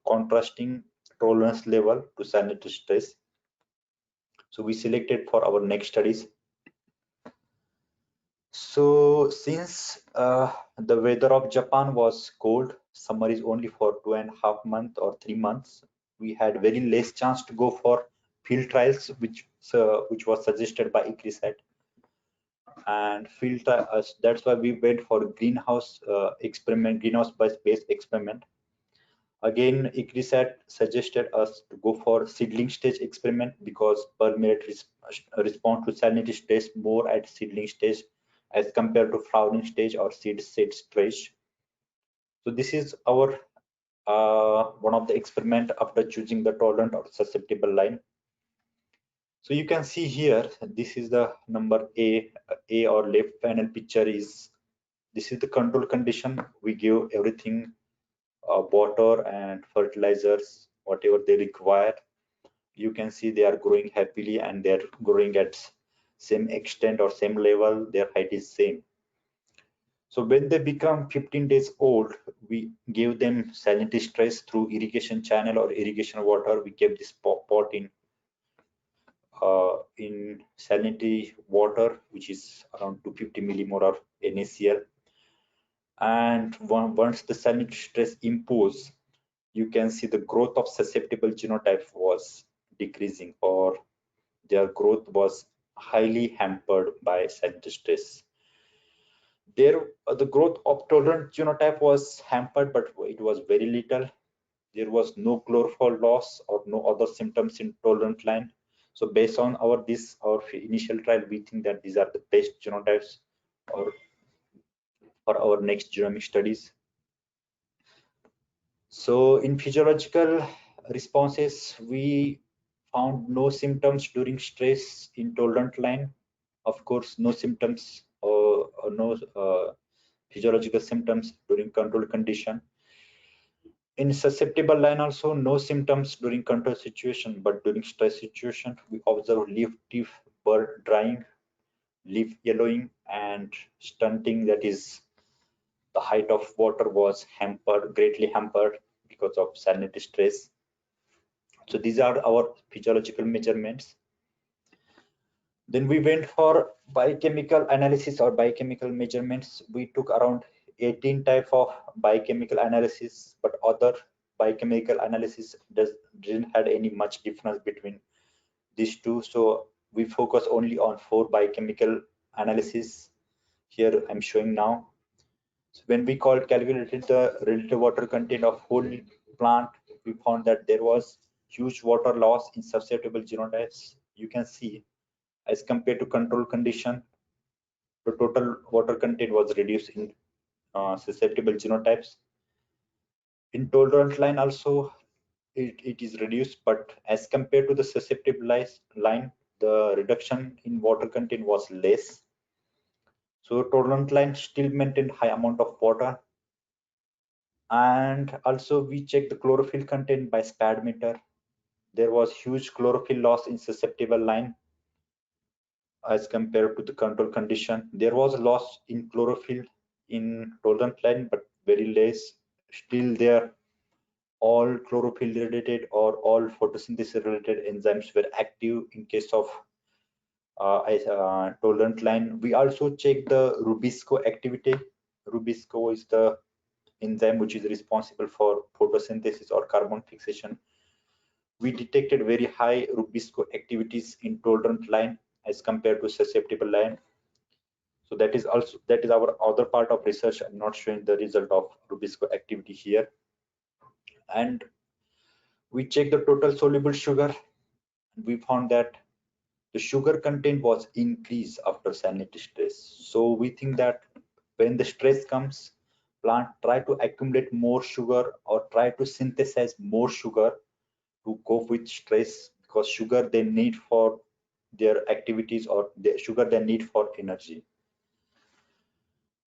contrasting tolerance level to salinity stress. So we selected for our next studies. So since the weather of Japan was cold, summer is only for 2.5 months or 3 months, we had very less chance to go for field trials, which was suggested by ICRISAT. And field trials, that's why we went for greenhouse experiment, greenhouse based experiment. Again, ICRISAT suggested us to go for seedling stage experiment because pearl millet respond to salinity stress more at seedling stage as compared to flowering stage or seed stage. So this is our one of the experiment after choosing the tolerant or susceptible line. So you can see here, this is the number A or left panel picture is, this is the control condition. We give everything, water and fertilizers, whatever they require. You can see they are growing happily and they're growing at same extent or same level, their height is same. So when they become 15 days old, we give them salinity stress through irrigation channel or irrigation water. We kept this pot in salinity water, which is around 250 millimole of NaCl. And once the salinity stress imposed, you can see the growth of susceptible genotype was decreasing, or their growth was highly hampered by salinity stress. The growth of tolerant genotype was hampered, but it was very little. There was no chlorophyll loss or no other symptoms in tolerant line. So based on our initial trial, we think that these are the best genotypes for our next genomic studies. So in physiological responses, we found no symptoms during stress in tolerant line. Of course, no symptoms or no physiological symptoms during control condition. In susceptible line also, no symptoms during control situation, but during stress situation, we observe leaf tip bud drying, leaf yellowing, and stunting. That is, the height of water was hampered, greatly hampered because of salinity stress. So these are our physiological measurements. Then we went for biochemical analysis or biochemical measurements. We took around 18 type of biochemical analysis, but other biochemical analysis didn't had any much difference between these two. So we focus only on 4 biochemical analysis. Here I'm showing now. So when we calculated the relative water content of whole plant, we found that there was huge water loss in susceptible genotypes. You can see as compared to control condition, the total water content was reduced in susceptible genotypes. In tolerant line also, it is reduced, but as compared to the susceptible line, the reduction in water content was less. So tolerant line still maintained high amount of water. And also we checked the chlorophyll content by SPAD meter. There was huge chlorophyll loss in susceptible line as compared to the control condition. There was loss in chlorophyll in tolerant line, but very less. Still there, all chlorophyll related or all photosynthesis related enzymes were active in case of tolerant line. We also check the Rubisco activity. Rubisco is the enzyme which is responsible for photosynthesis or carbon fixation. We detected very high Rubisco activities in tolerant line as compared to susceptible line. So that is our other part of research. I'm not showing the result of Rubisco activity here. And we checked the total soluble sugar. We found that the sugar content was increased after salinity stress. So we think that when the stress comes, plant try to accumulate more sugar or try to synthesize more sugar to cope with stress, because sugar they need for their activities or the sugar they need for energy.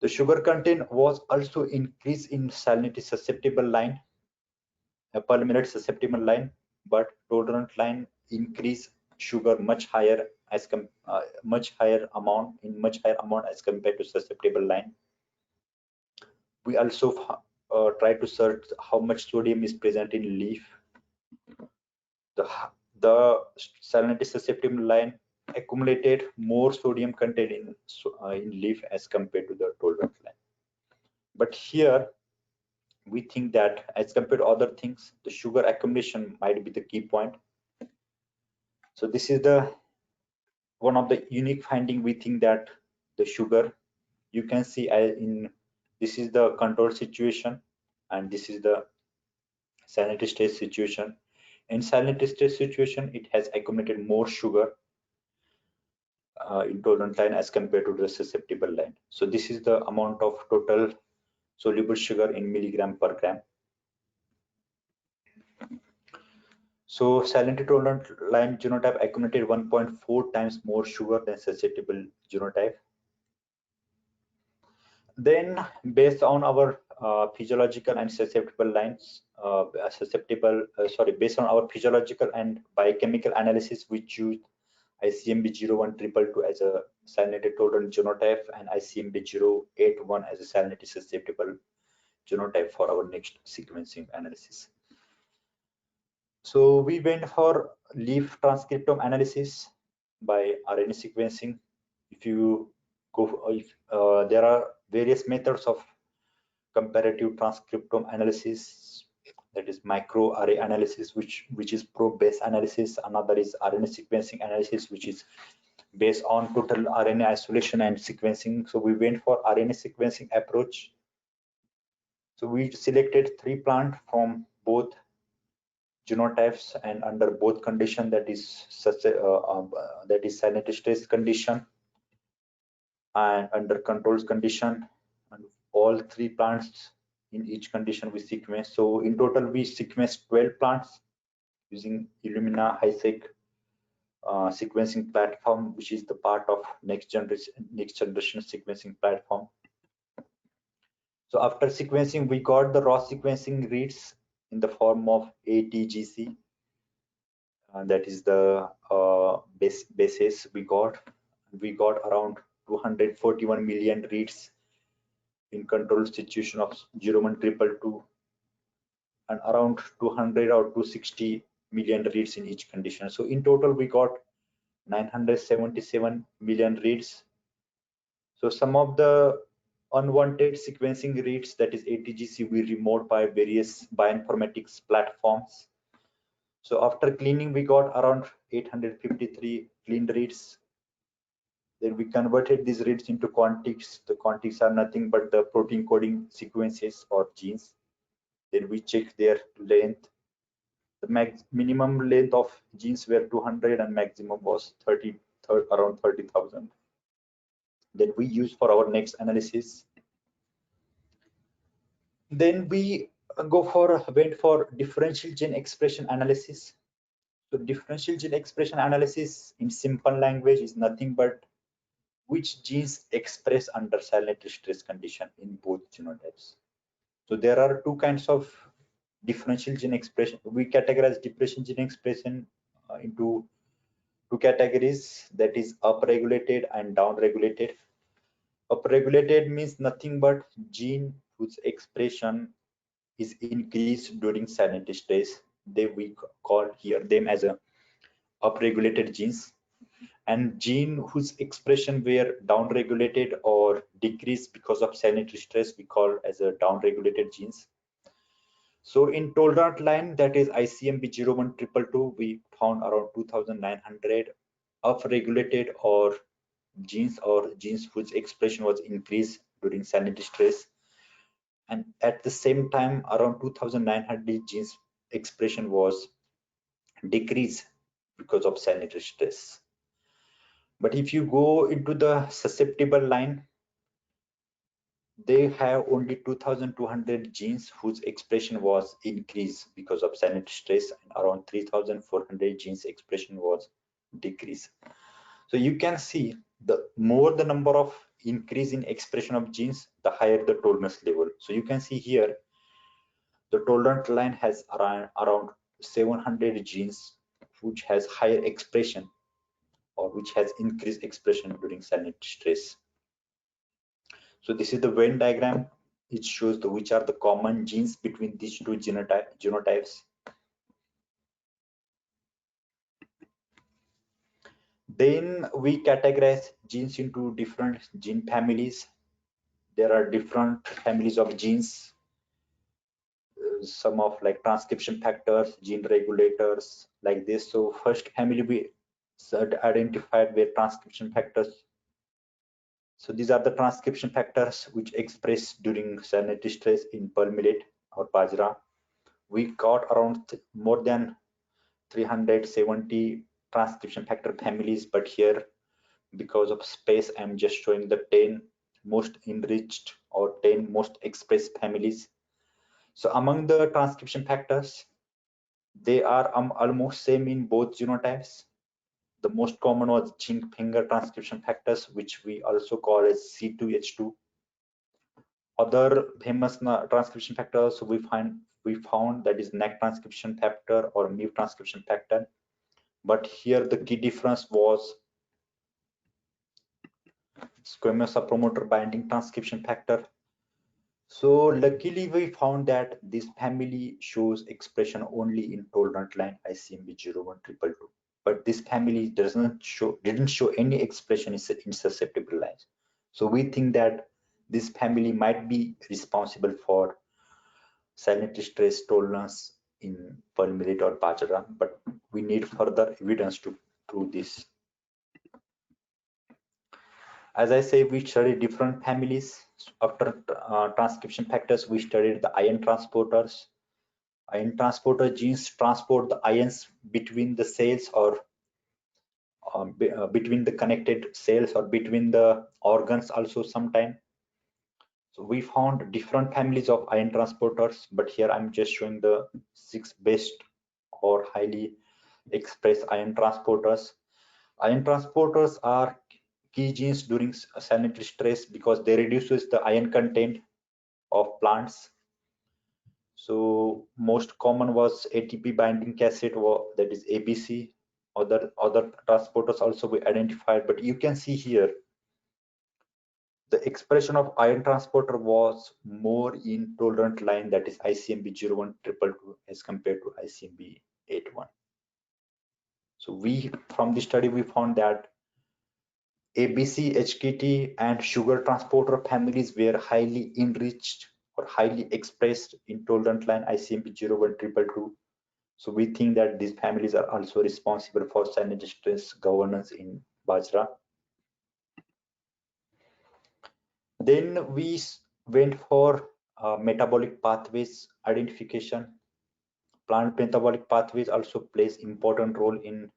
The sugar content was also increased in salinity susceptible line, a perlmanate susceptible line, but tolerant line increase sugar much higher as much higher amount as compared to susceptible line. We also try to search how much sodium is present in leaf. The salinity susceptible line accumulated more sodium content in leaf as compared to the tolerant line. But here we think that as compared to other things, the sugar accumulation might be the key point. So this is the one of the unique finding. We think that the sugar, you can see this is the control situation and this is the salinity state situation. In salinity state situation, it has accumulated more sugar in tolerant line as compared to the susceptible line. So this is the amount of total soluble sugar in milligram per gram. So salinity tolerant line genotype accumulated 1.4 times more sugar than susceptible genotype. Then based on our physiological and susceptible lines, based on our physiological and biochemical analysis, we choose ICMB 01222 as a salinity tolerant genotype and ICMB 081 as a salinity susceptible genotype for our next sequencing analysis. So we went for leaf transcriptome analysis by RNA sequencing. If you go, there are various methods of comparative transcriptome analysis, that is microarray analysis, which is probe-based analysis. Another is RNA sequencing analysis, which is based on total RNA isolation and sequencing. So we went for RNA sequencing approach. So we selected 3 plants from both genotypes and under both condition, that is salinity stress condition and under controls condition, and all 3 plants in each condition we sequence. So in total we sequenced 12 plants using Illumina HiSeq sequencing platform, which is the part of next generation sequencing platform. So after sequencing, we got the raw sequencing reads in the form of ATGC. That is the basis we got. We got around 241 million reads in control situation of 01222 and around 200 or 260 million reads in each condition. So in total we got 977 million reads. So some of the unwanted sequencing reads, that is ATGC, we removed by various bioinformatics platforms. So after cleaning, we got around 853 clean reads. Then we converted these reads into quantics. The quantics are nothing but the protein coding sequences or genes. Then we check their length. The minimum length of genes were 200 and maximum was around 30,000. Then we use for our next analysis. Then we went for differential gene expression analysis. So differential gene expression analysis in simple language is nothing but which genes express under silent stress condition in both genotypes. So there are two kinds of differential gene expression. We categorize differential gene expression into two categories, that is upregulated and downregulated. Upregulated means nothing but gene whose expression is increased during silent stress. We call here them as a upregulated genes, and gene whose expression were downregulated or decreased because of silent stress we call as a downregulated genes. So in tolerant line, that is ICMB 01222, we found around 2,900 upregulated or genes whose expression was increased during silent stress, and at the same time around 2,900 genes expression was decreased because of silent stress. But if you go into the susceptible line, they have only 2,200 genes whose expression was increased because of silent stress, and around 3,400 genes expression was decreased. So you can see the more the number of increase in expression of genes, the higher the tolerance level. So you can see here the tolerant line has around 700 genes which has higher expression or which has increased expression during silent stress. So this is the Venn diagram. It shows which are the common genes between these two genotypes. Then we categorize genes into different gene families. There are different families of genes. Some of like transcription factors, gene regulators, like this. So first family we identified were transcription factors. So these are the transcription factors which express during silent stress in pearl millet or bajra. We got around more than 370 transcription factor families, but here because of space I'm just showing the 10 most enriched or 10 most expressed families. So among the transcription factors, they are almost same in both genotypes. The most common was zinc finger transcription factors, which we also call as C2H2. Other famous transcription factors we found that is NAC transcription factor or MIV transcription factor. But here the key difference was squamous promoter binding transcription factor. So luckily we found that this family shows expression only in tolerant line ICMB 01222. But this family didn't show any expression in susceptible lines. So we think that this family might be responsible for silent stress tolerance in pearl millet or bajra, but we need further evidence to prove this. As I say, we studied different families. After transcription factors, we studied the ion transporters. Ion transporter genes transport the ions between the cells or between the connected cells or between the organs also sometime. So we found different families of ion transporters, but here I'm just showing the 6 best or highly expressed ion transporters. Ion transporters are key genes during silent stress because they reduces the ion content of plants. So most common was ATP binding cassette, that is ABC. Other transporters also we identified, but you can see here the expression of ion transporter was more in tolerant line, that is ICMB 01222 as compared to ICMB 81. So from the study, we found that ABC, HKT, and sugar transporter families were highly enriched or highly expressed in tolerant line ICMP 01222. So we think that these families are also responsible for salinity stress governance in Bajra. Then we went for metabolic pathways identification. Plant metabolic pathways also plays important role in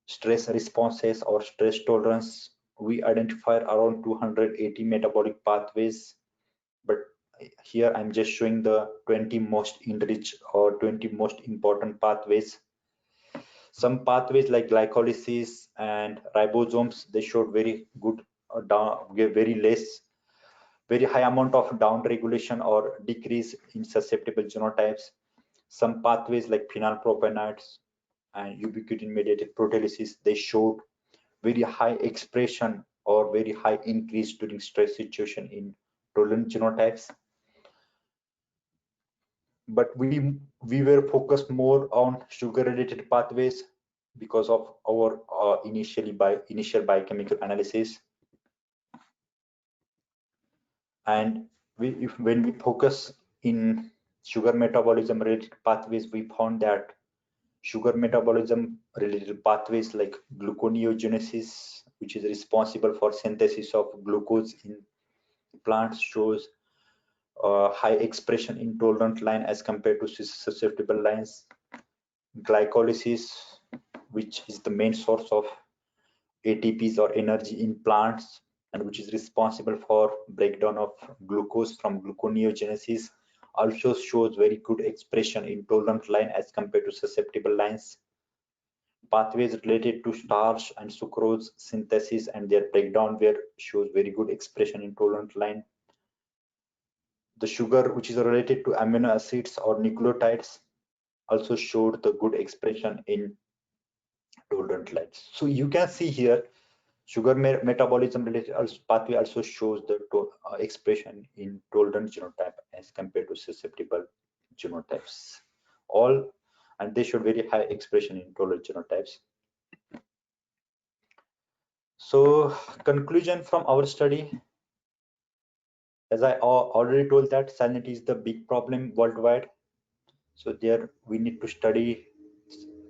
stress responses or stress tolerance. We identified around 280 metabolic pathways, but here I'm just showing the 20 most enriched or 20 most important pathways. Some pathways like glycolysis and ribosomes, they showed very good very high amount of down regulation or decrease in susceptible genotypes. Some pathways like phenylpropanoids and ubiquitin mediated proteolysis, they showed very high expression or very high increase during stress situation in tolerant genotypes. But we were focused more on sugar related pathways because of our initial biochemical analysis. And when we focus in sugar metabolism related pathways, we found that sugar metabolism related pathways like gluconeogenesis, which is responsible for synthesis of glucose in plants, shows high expression in tolerant line as compared to susceptible lines. Glycolysis, which is the main source of ATPs or energy in plants and which is responsible for breakdown of glucose from gluconeogenesis, also shows very good expression in tolerant line as compared to susceptible lines. Pathways related to starch and sucrose synthesis and their breakdown where shows very good expression in tolerant line. The sugar which is related to amino acids or nucleotides also showed the good expression in tolerant lines. So you can see here sugar metabolism related pathway also shows the expression in tolerant genotype as compared to susceptible genotypes. And they showed very high expression in tolerant genotypes. So conclusion from our study, as I already told that salinity is the big problem worldwide. So there we need to study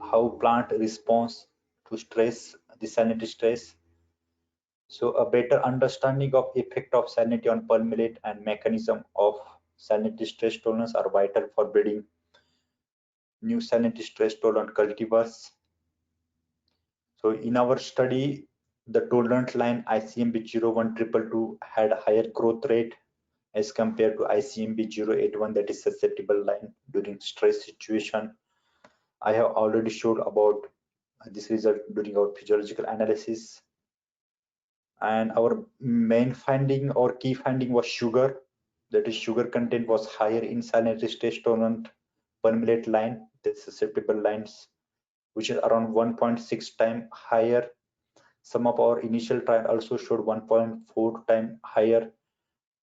how plant responds to stress, the salinity stress. So a better understanding of effect of salinity on pulp millet and mechanism of salinity stress tolerance are vital for breeding new salinity stress tolerant cultivars. So in our study, the tolerant line ICMB 01222 had higher growth rate as compared to ICMB 081, that is susceptible line during stress situation. I have already showed about this result during our physiological analysis. And our main finding or key finding was sugar, that is sugar content was higher in salinity stress tolerant pulp millet line than susceptible lines, which is around 1.6 times higher. Some of our initial trial also showed 1.4 times higher,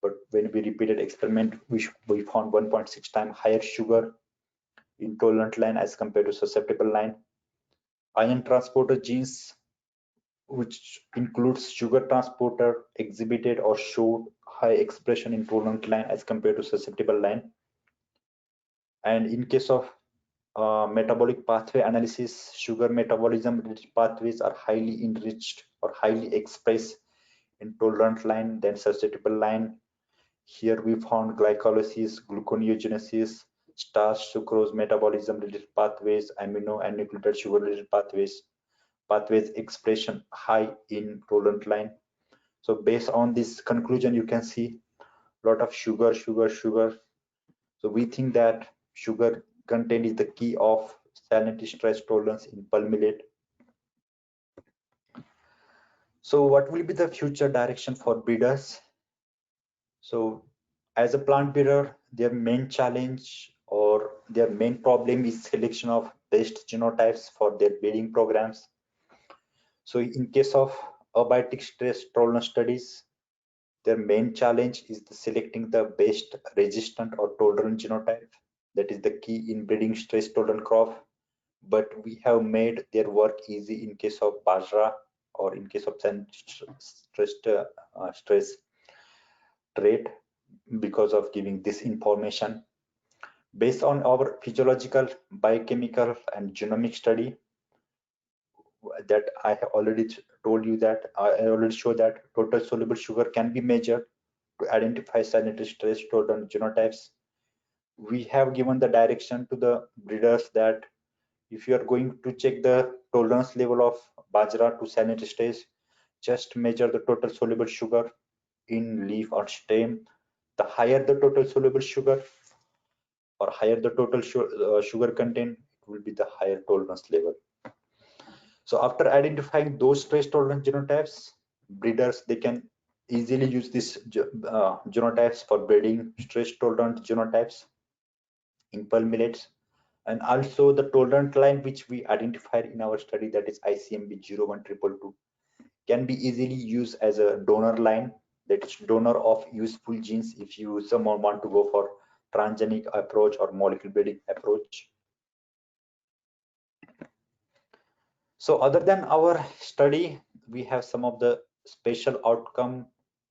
but when we repeated experiment, we found 1.6 times higher sugar in tolerant line as compared to susceptible line. Ion transporter genes, which includes sugar transporter, exhibited or showed high expression in tolerant line as compared to susceptible line. And in case of metabolic pathway analysis, sugar metabolism related pathways are highly enriched or highly expressed in tolerant line than susceptible line. Here we found glycolysis, gluconeogenesis, starch, sucrose metabolism related pathways, amino and nucleotide sugar related pathways expression high in tolerant line. So based on this conclusion, you can see a lot of sugar. So we think that sugar content is the key of salinity stress tolerance in pulp millet. So what will be the future direction for breeders? So as a plant breeder, their main challenge or their main problem is selection of best genotypes for their breeding programs. So in case of abiotic stress tolerance studies, their main challenge is selecting the best resistant or tolerant genotype. That is the key in breeding stress tolerant crop. but we have made their work easy in case of Bajra or in case of stress trait because of giving this information. Based on our physiological, biochemical, and genomic study that I have already told you that I already showed that total soluble sugar can be measured to identify sanitary stress tolerant genotypes. We have given the direction to the breeders that if you are going to check the tolerance level of Bajra to sanitary stress, just measure the total soluble sugar in leaf or stem. The higher the total soluble sugar or higher the total sugar content, it will be the higher tolerance level. So after identifying those stress tolerant genotypes, breeders, they can easily use these genotypes for breeding stress tolerant genotypes in pearl millets. And also the tolerant line which we identified in our study, that is ICMB 01222, can be easily used as a donor line, that is donor of useful genes if you someone want to go for transgenic approach or molecular breeding approach. So other than our study, we have some of the special outcome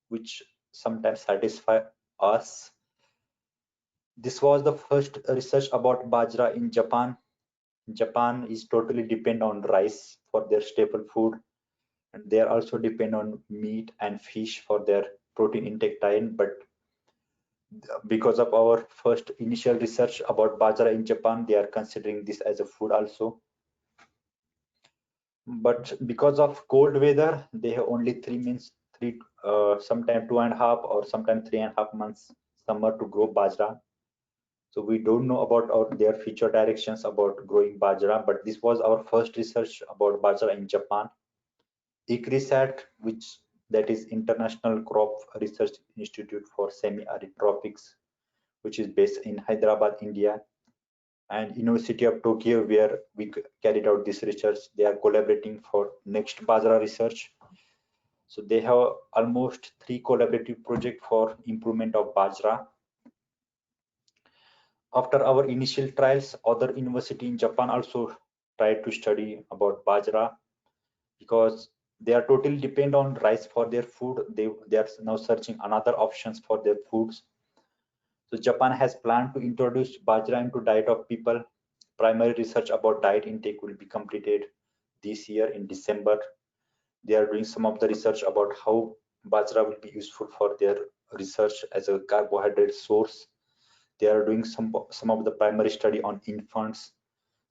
which sometimes satisfy us. This was the first research about Bajra in Japan. Japan is totally dependent on rice for their staple food, and they are also depend on meat and fish for their protein intake diet. But because of our first initial research about Bajra in Japan, they are considering this as a food also. But because of cold weather, they have only sometime 2.5 or sometime 3.5 months summer to grow Bajra. So we don't know about their future directions about growing Bajra, but this was our first research about Bajra in Japan. ICRISAT, which that is International Crop Research Institute for Semi-Arid Tropics, which is based in Hyderabad, India, and University of Tokyo, where we carried out this research. They are collaborating for next Bajra research. So they have almost 3 collaborative projects for improvement of Bajra. After our initial trials, other university in Japan also tried to study about Bajra because they are totally dependent on rice for their food. They are now searching another options for their foods. So Japan has planned to introduce Bajra into diet of people. Primary research about diet intake will be completed this year in December. They are doing some of the research about how Bajra will be useful for their research as a carbohydrate source. They are doing some of the primary study on infants,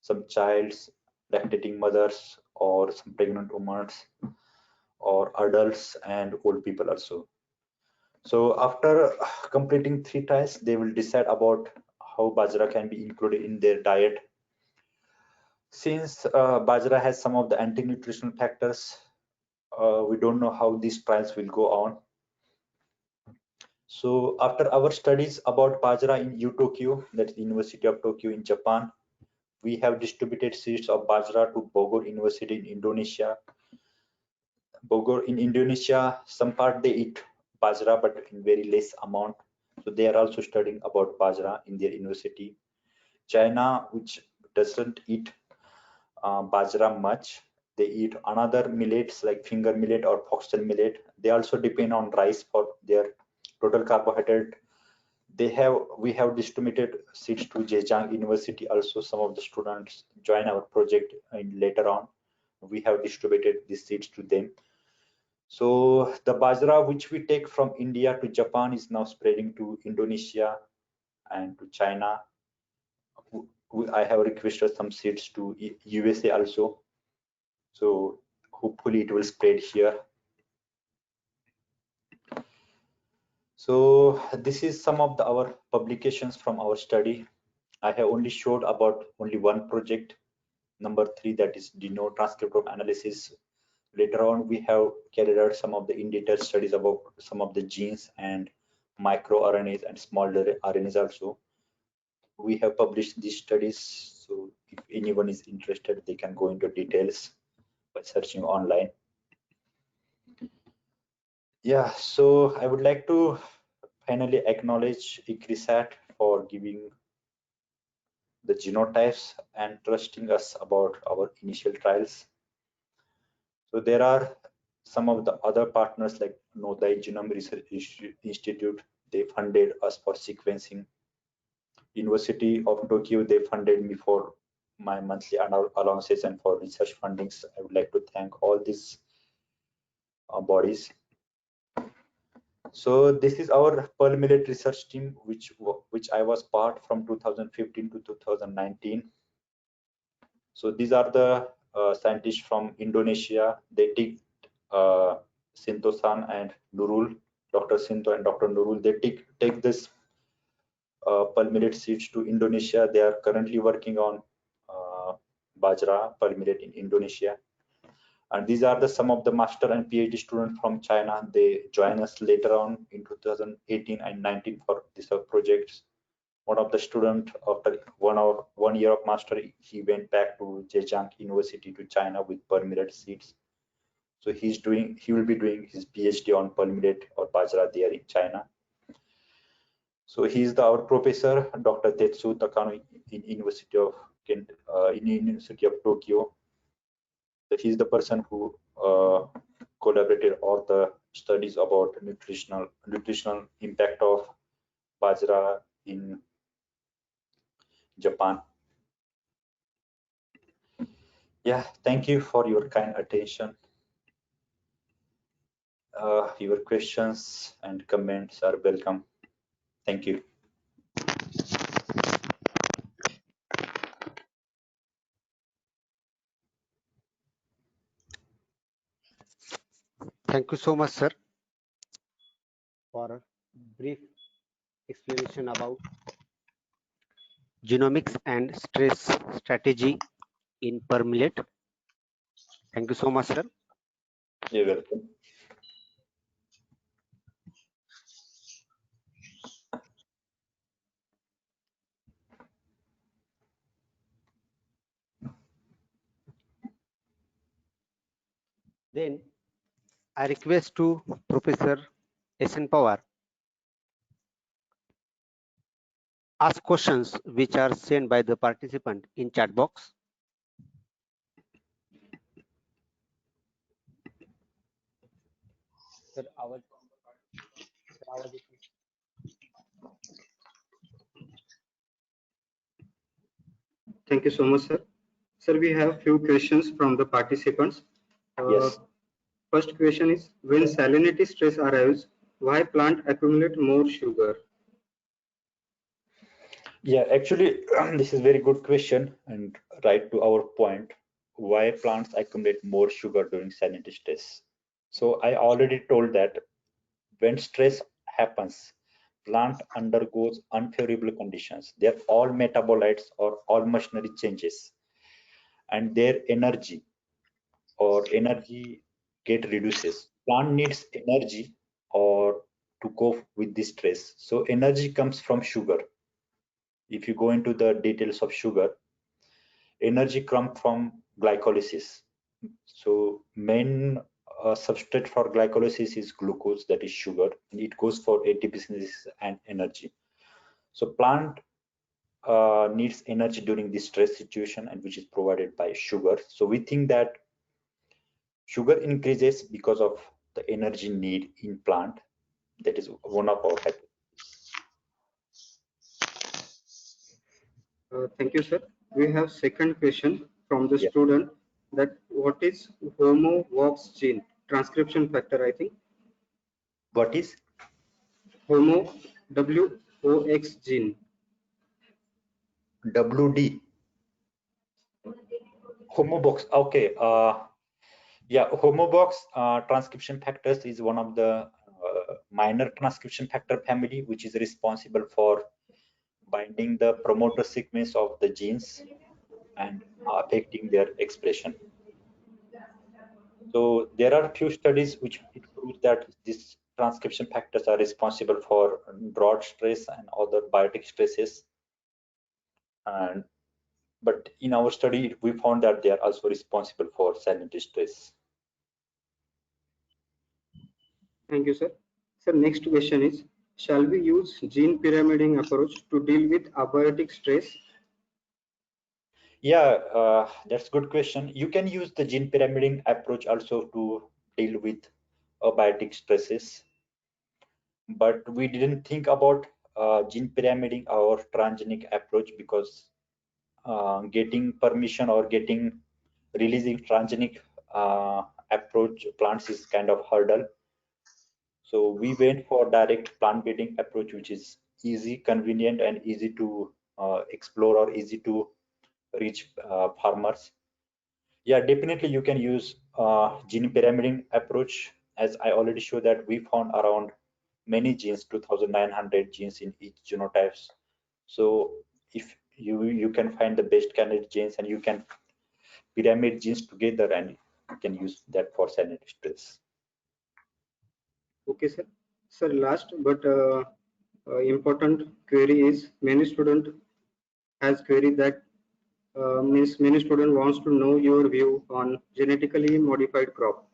some childs, lactating mothers, or some pregnant women, or adults and old people also. So after completing 3 trials, they will decide about how Bajra can be included in their diet. Since Bajra has some of the anti-nutritional factors, we don't know how these trials will go on. So after our studies about Bajra in U-Tokyo, that's the University of Tokyo in Japan, we have distributed seeds of Bajra to Bogor University in Indonesia. Bogor in Indonesia, some part they eat Bajra, but in very less amount. So they are also studying about Bajra in their university. China, which doesn't eat Bajra much, they eat another millets like finger millet or foxtail millet. They also depend on rice for their total carbohydrate. We have distributed seeds to Zhejiang University. Also, some of the students join our project and later on. We have distributed these seeds to them. So the Bajra which we take from India to Japan is now spreading to Indonesia and to China. I have requested some seeds to USA also. So hopefully it will spread here. So this is some of our publications from our study. I have only showed about only one project, number 3, that is de novo transcriptome analysis. Later on, we have carried out some of the in-detail studies about some of the genes and microRNAs and small RNAs also. We have published these studies, so if anyone is interested, they can go into details by searching online. Yeah, so I would like to finally acknowledge ICRISAT for giving the genotypes and trusting us about our initial trials. So there are some of the other partners like Nodai Genome Research Institute. They funded us for sequencing. University of Tokyo, they funded me for my monthly allowances and for research fundings. I would like to thank all these bodies. So this is our Pearl Millet research team, which I was part from 2015 to 2019. So these are the scientists from Indonesia. They take Sinto-san and Nurul, Dr. Sinto and Dr. Nurul. They take this pearl millet seeds to Indonesia. They are currently working on Bajra pearl millet in Indonesia. And these are some of the master and PhD students from China. They join us later on in 2018 and 19 for these projects. One of the students, after 1 year of master, he went back to Zhejiang University to China with pearl millet seeds. So he will be doing his PhD on pearl millet or Bajra there in China. So he's our professor, Dr. Tetsu Takano, in University of Tokyo. So he's the person who collaborated all the studies about nutritional impact of Bajra in Japan. Yeah, thank you for your kind attention. Your questions and comments are welcome. Thank you. Thank you so much, sir, for a brief explanation about genomics and stress strategy in pearl millet. Thank you so much, sir. You're welcome. Then I request to Professor S.N. Pawar ask questions which are sent by the participant in chat box. Sir, Thank you so much, sir. Sir, we have few questions from the participants. Yes. First question is, when salinity stress arrives, why plant accumulate more sugar? Yeah, actually, this is very good question and right to our point. Why plants accumulate more sugar during salinity stress? So I already told that when stress happens, plant undergoes unfavorable conditions. They're all metabolites or all machinery changes, and their energy get reduces. Plant needs energy or to cope with this stress. So energy comes from sugar. If you go into the details of sugar, energy comes from glycolysis. So main substrate for glycolysis is glucose, that is sugar, and it goes for ATP synthesis and energy. So plant needs energy during this stress situation, and which is provided by sugar. So we think that sugar increases because of the energy need in plant. That is one of our hypotheses. Thank you, sir. We have second question from the Yeah. student, that what is HOMO-WOX gene? Transcription factor, I think. What is HOMO, WOX gene. WD? Homobox. Okay. Yeah, homobox transcription factors is one of the minor transcription factor family, which is responsible for binding the promoter sequence of the genes and affecting their expression. So there are few studies which prove that these transcription factors are responsible for drought stress and other biotic stresses. But in our study, we found that they are also responsible for salinity stress. Thank you, sir. Sir, next question is, shall we use gene pyramiding approach to deal with abiotic stress? Yeah, that's a good question. You can use the gene pyramiding approach also to deal with abiotic stresses, but we didn't think about gene pyramiding or transgenic approach because getting permission or getting releasing transgenic approach plants is kind of hurdle. So we went for direct plant breeding approach, which is easy, convenient, and easy to explore or easy to reach farmers. Yeah, definitely you can use gene pyramiding approach. As I already showed that we found around many genes, 2,900 genes in each genotypes. So if you can find the best candidate genes and you can pyramid genes together and you can use that for sanitary stress. Okay, sir. Sir, last but important query is many student has query that means many student wants to know your view on genetically modified crop.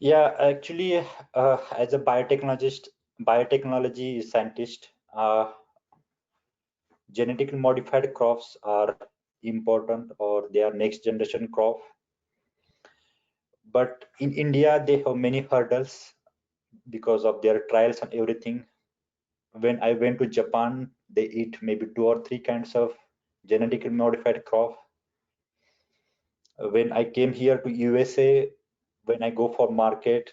Yeah, actually, as a biotechnology scientist, genetically modified crops are important or they are next generation crop. But in India, they have many hurdles because of their trials and everything. When I went to Japan, they eat maybe 2 or 3 kinds of genetically modified crop. When I came here to USA, when I go for market,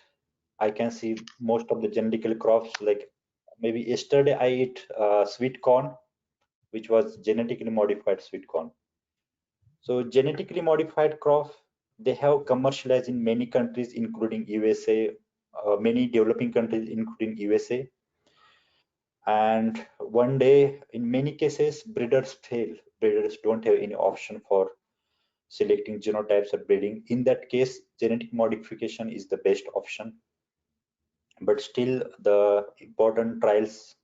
I can see most of the genetically crops. Like maybe yesterday, I ate sweet corn, which was genetically modified sweet corn. So genetically modified crops, they have commercialized in many countries, including USA, many developing countries, including USA. And one day, in many cases, breeders fail. Breeders don't have any option for selecting genotypes or breeding. In that case, genetic modification is the best option. But still, the important trials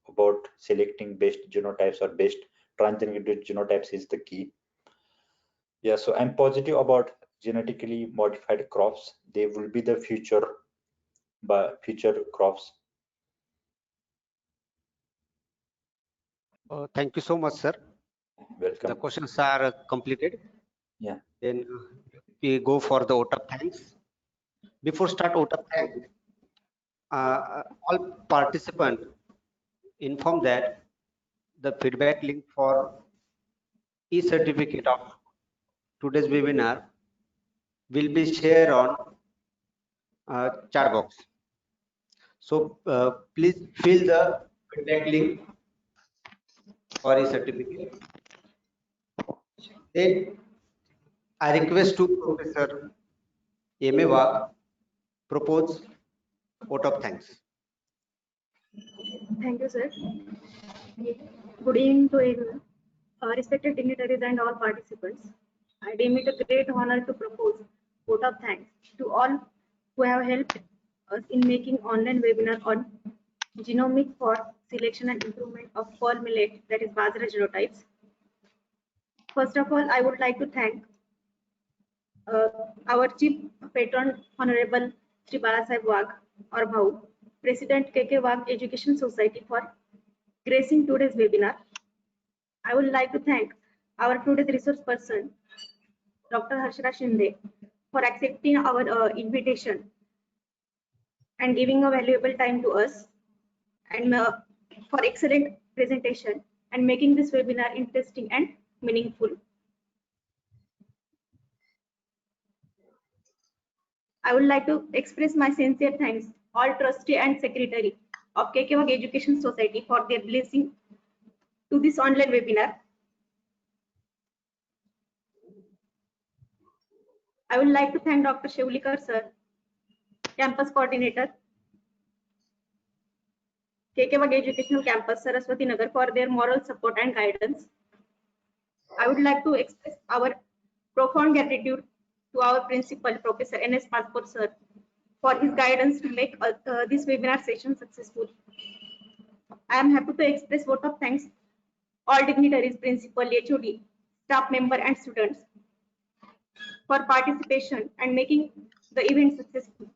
about selecting best genotypes or best transgenic genotypes is the key. Yeah, so I'm positive about genetically modified crops. They will be the future crops. Thank you so much, sir. Welcome. The questions are completed. Yeah. Then we go for the vote of thanks. Before start vote of thanks, all participants inform that the feedback link for e-certificate of today's webinar will be shared on chat box. So please fill the feedback link for e-certificate. Then I request to Professor M.A. Wagh propose vote of thanks. Thank you, sir. Good evening to everyone, respected dignitaries and all participants. I deem it a great honor to propose vote of thanks to all who have helped us in making online webinar on genomic for selection and improvement of pearl millet, that is Bajra genotypes. First of all, I would like to thank our Chief Patron, Honorable Sri Balasaheb Wagh or Bhau, President K.K. Wagh Education Society for gracing today's webinar. I would like to thank our today's resource person, Dr. Harshra Shinde, for accepting our invitation and giving a valuable time to us, and for excellent presentation and making this webinar interesting and meaningful. I would like to express my sincere thanks all trustee and secretary of KK Wagh Education Society for their blessing to this online webinar. I would like to thank Dr. Shivlikar sir, campus coordinator, KK Wagh Educational Campus, Saraswati Nagar, for their moral support and guidance. I would like to express our profound gratitude to our principal, Professor N.S. Paspor sir, for his guidance to make this webinar session successful. I am happy to express vote of thanks all dignitaries, principal, HOD, staff member and students for participation and making the event successful.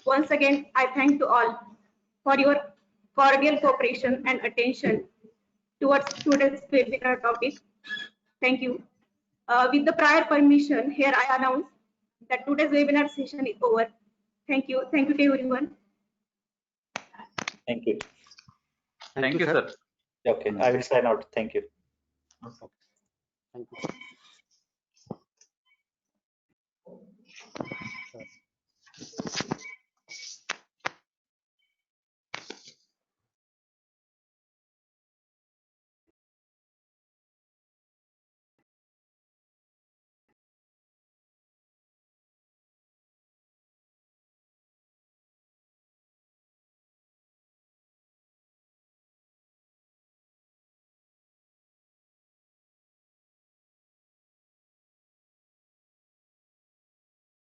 Once again, I thank to all for your cordial cooperation and attention towards today's webinar topic. Thank you. With the prior permission, here I announce that today's webinar session is over. Thank you. Thank you to everyone. Thank you. Thank you, sir. Okay, I will sign out. Thank you. Thank you.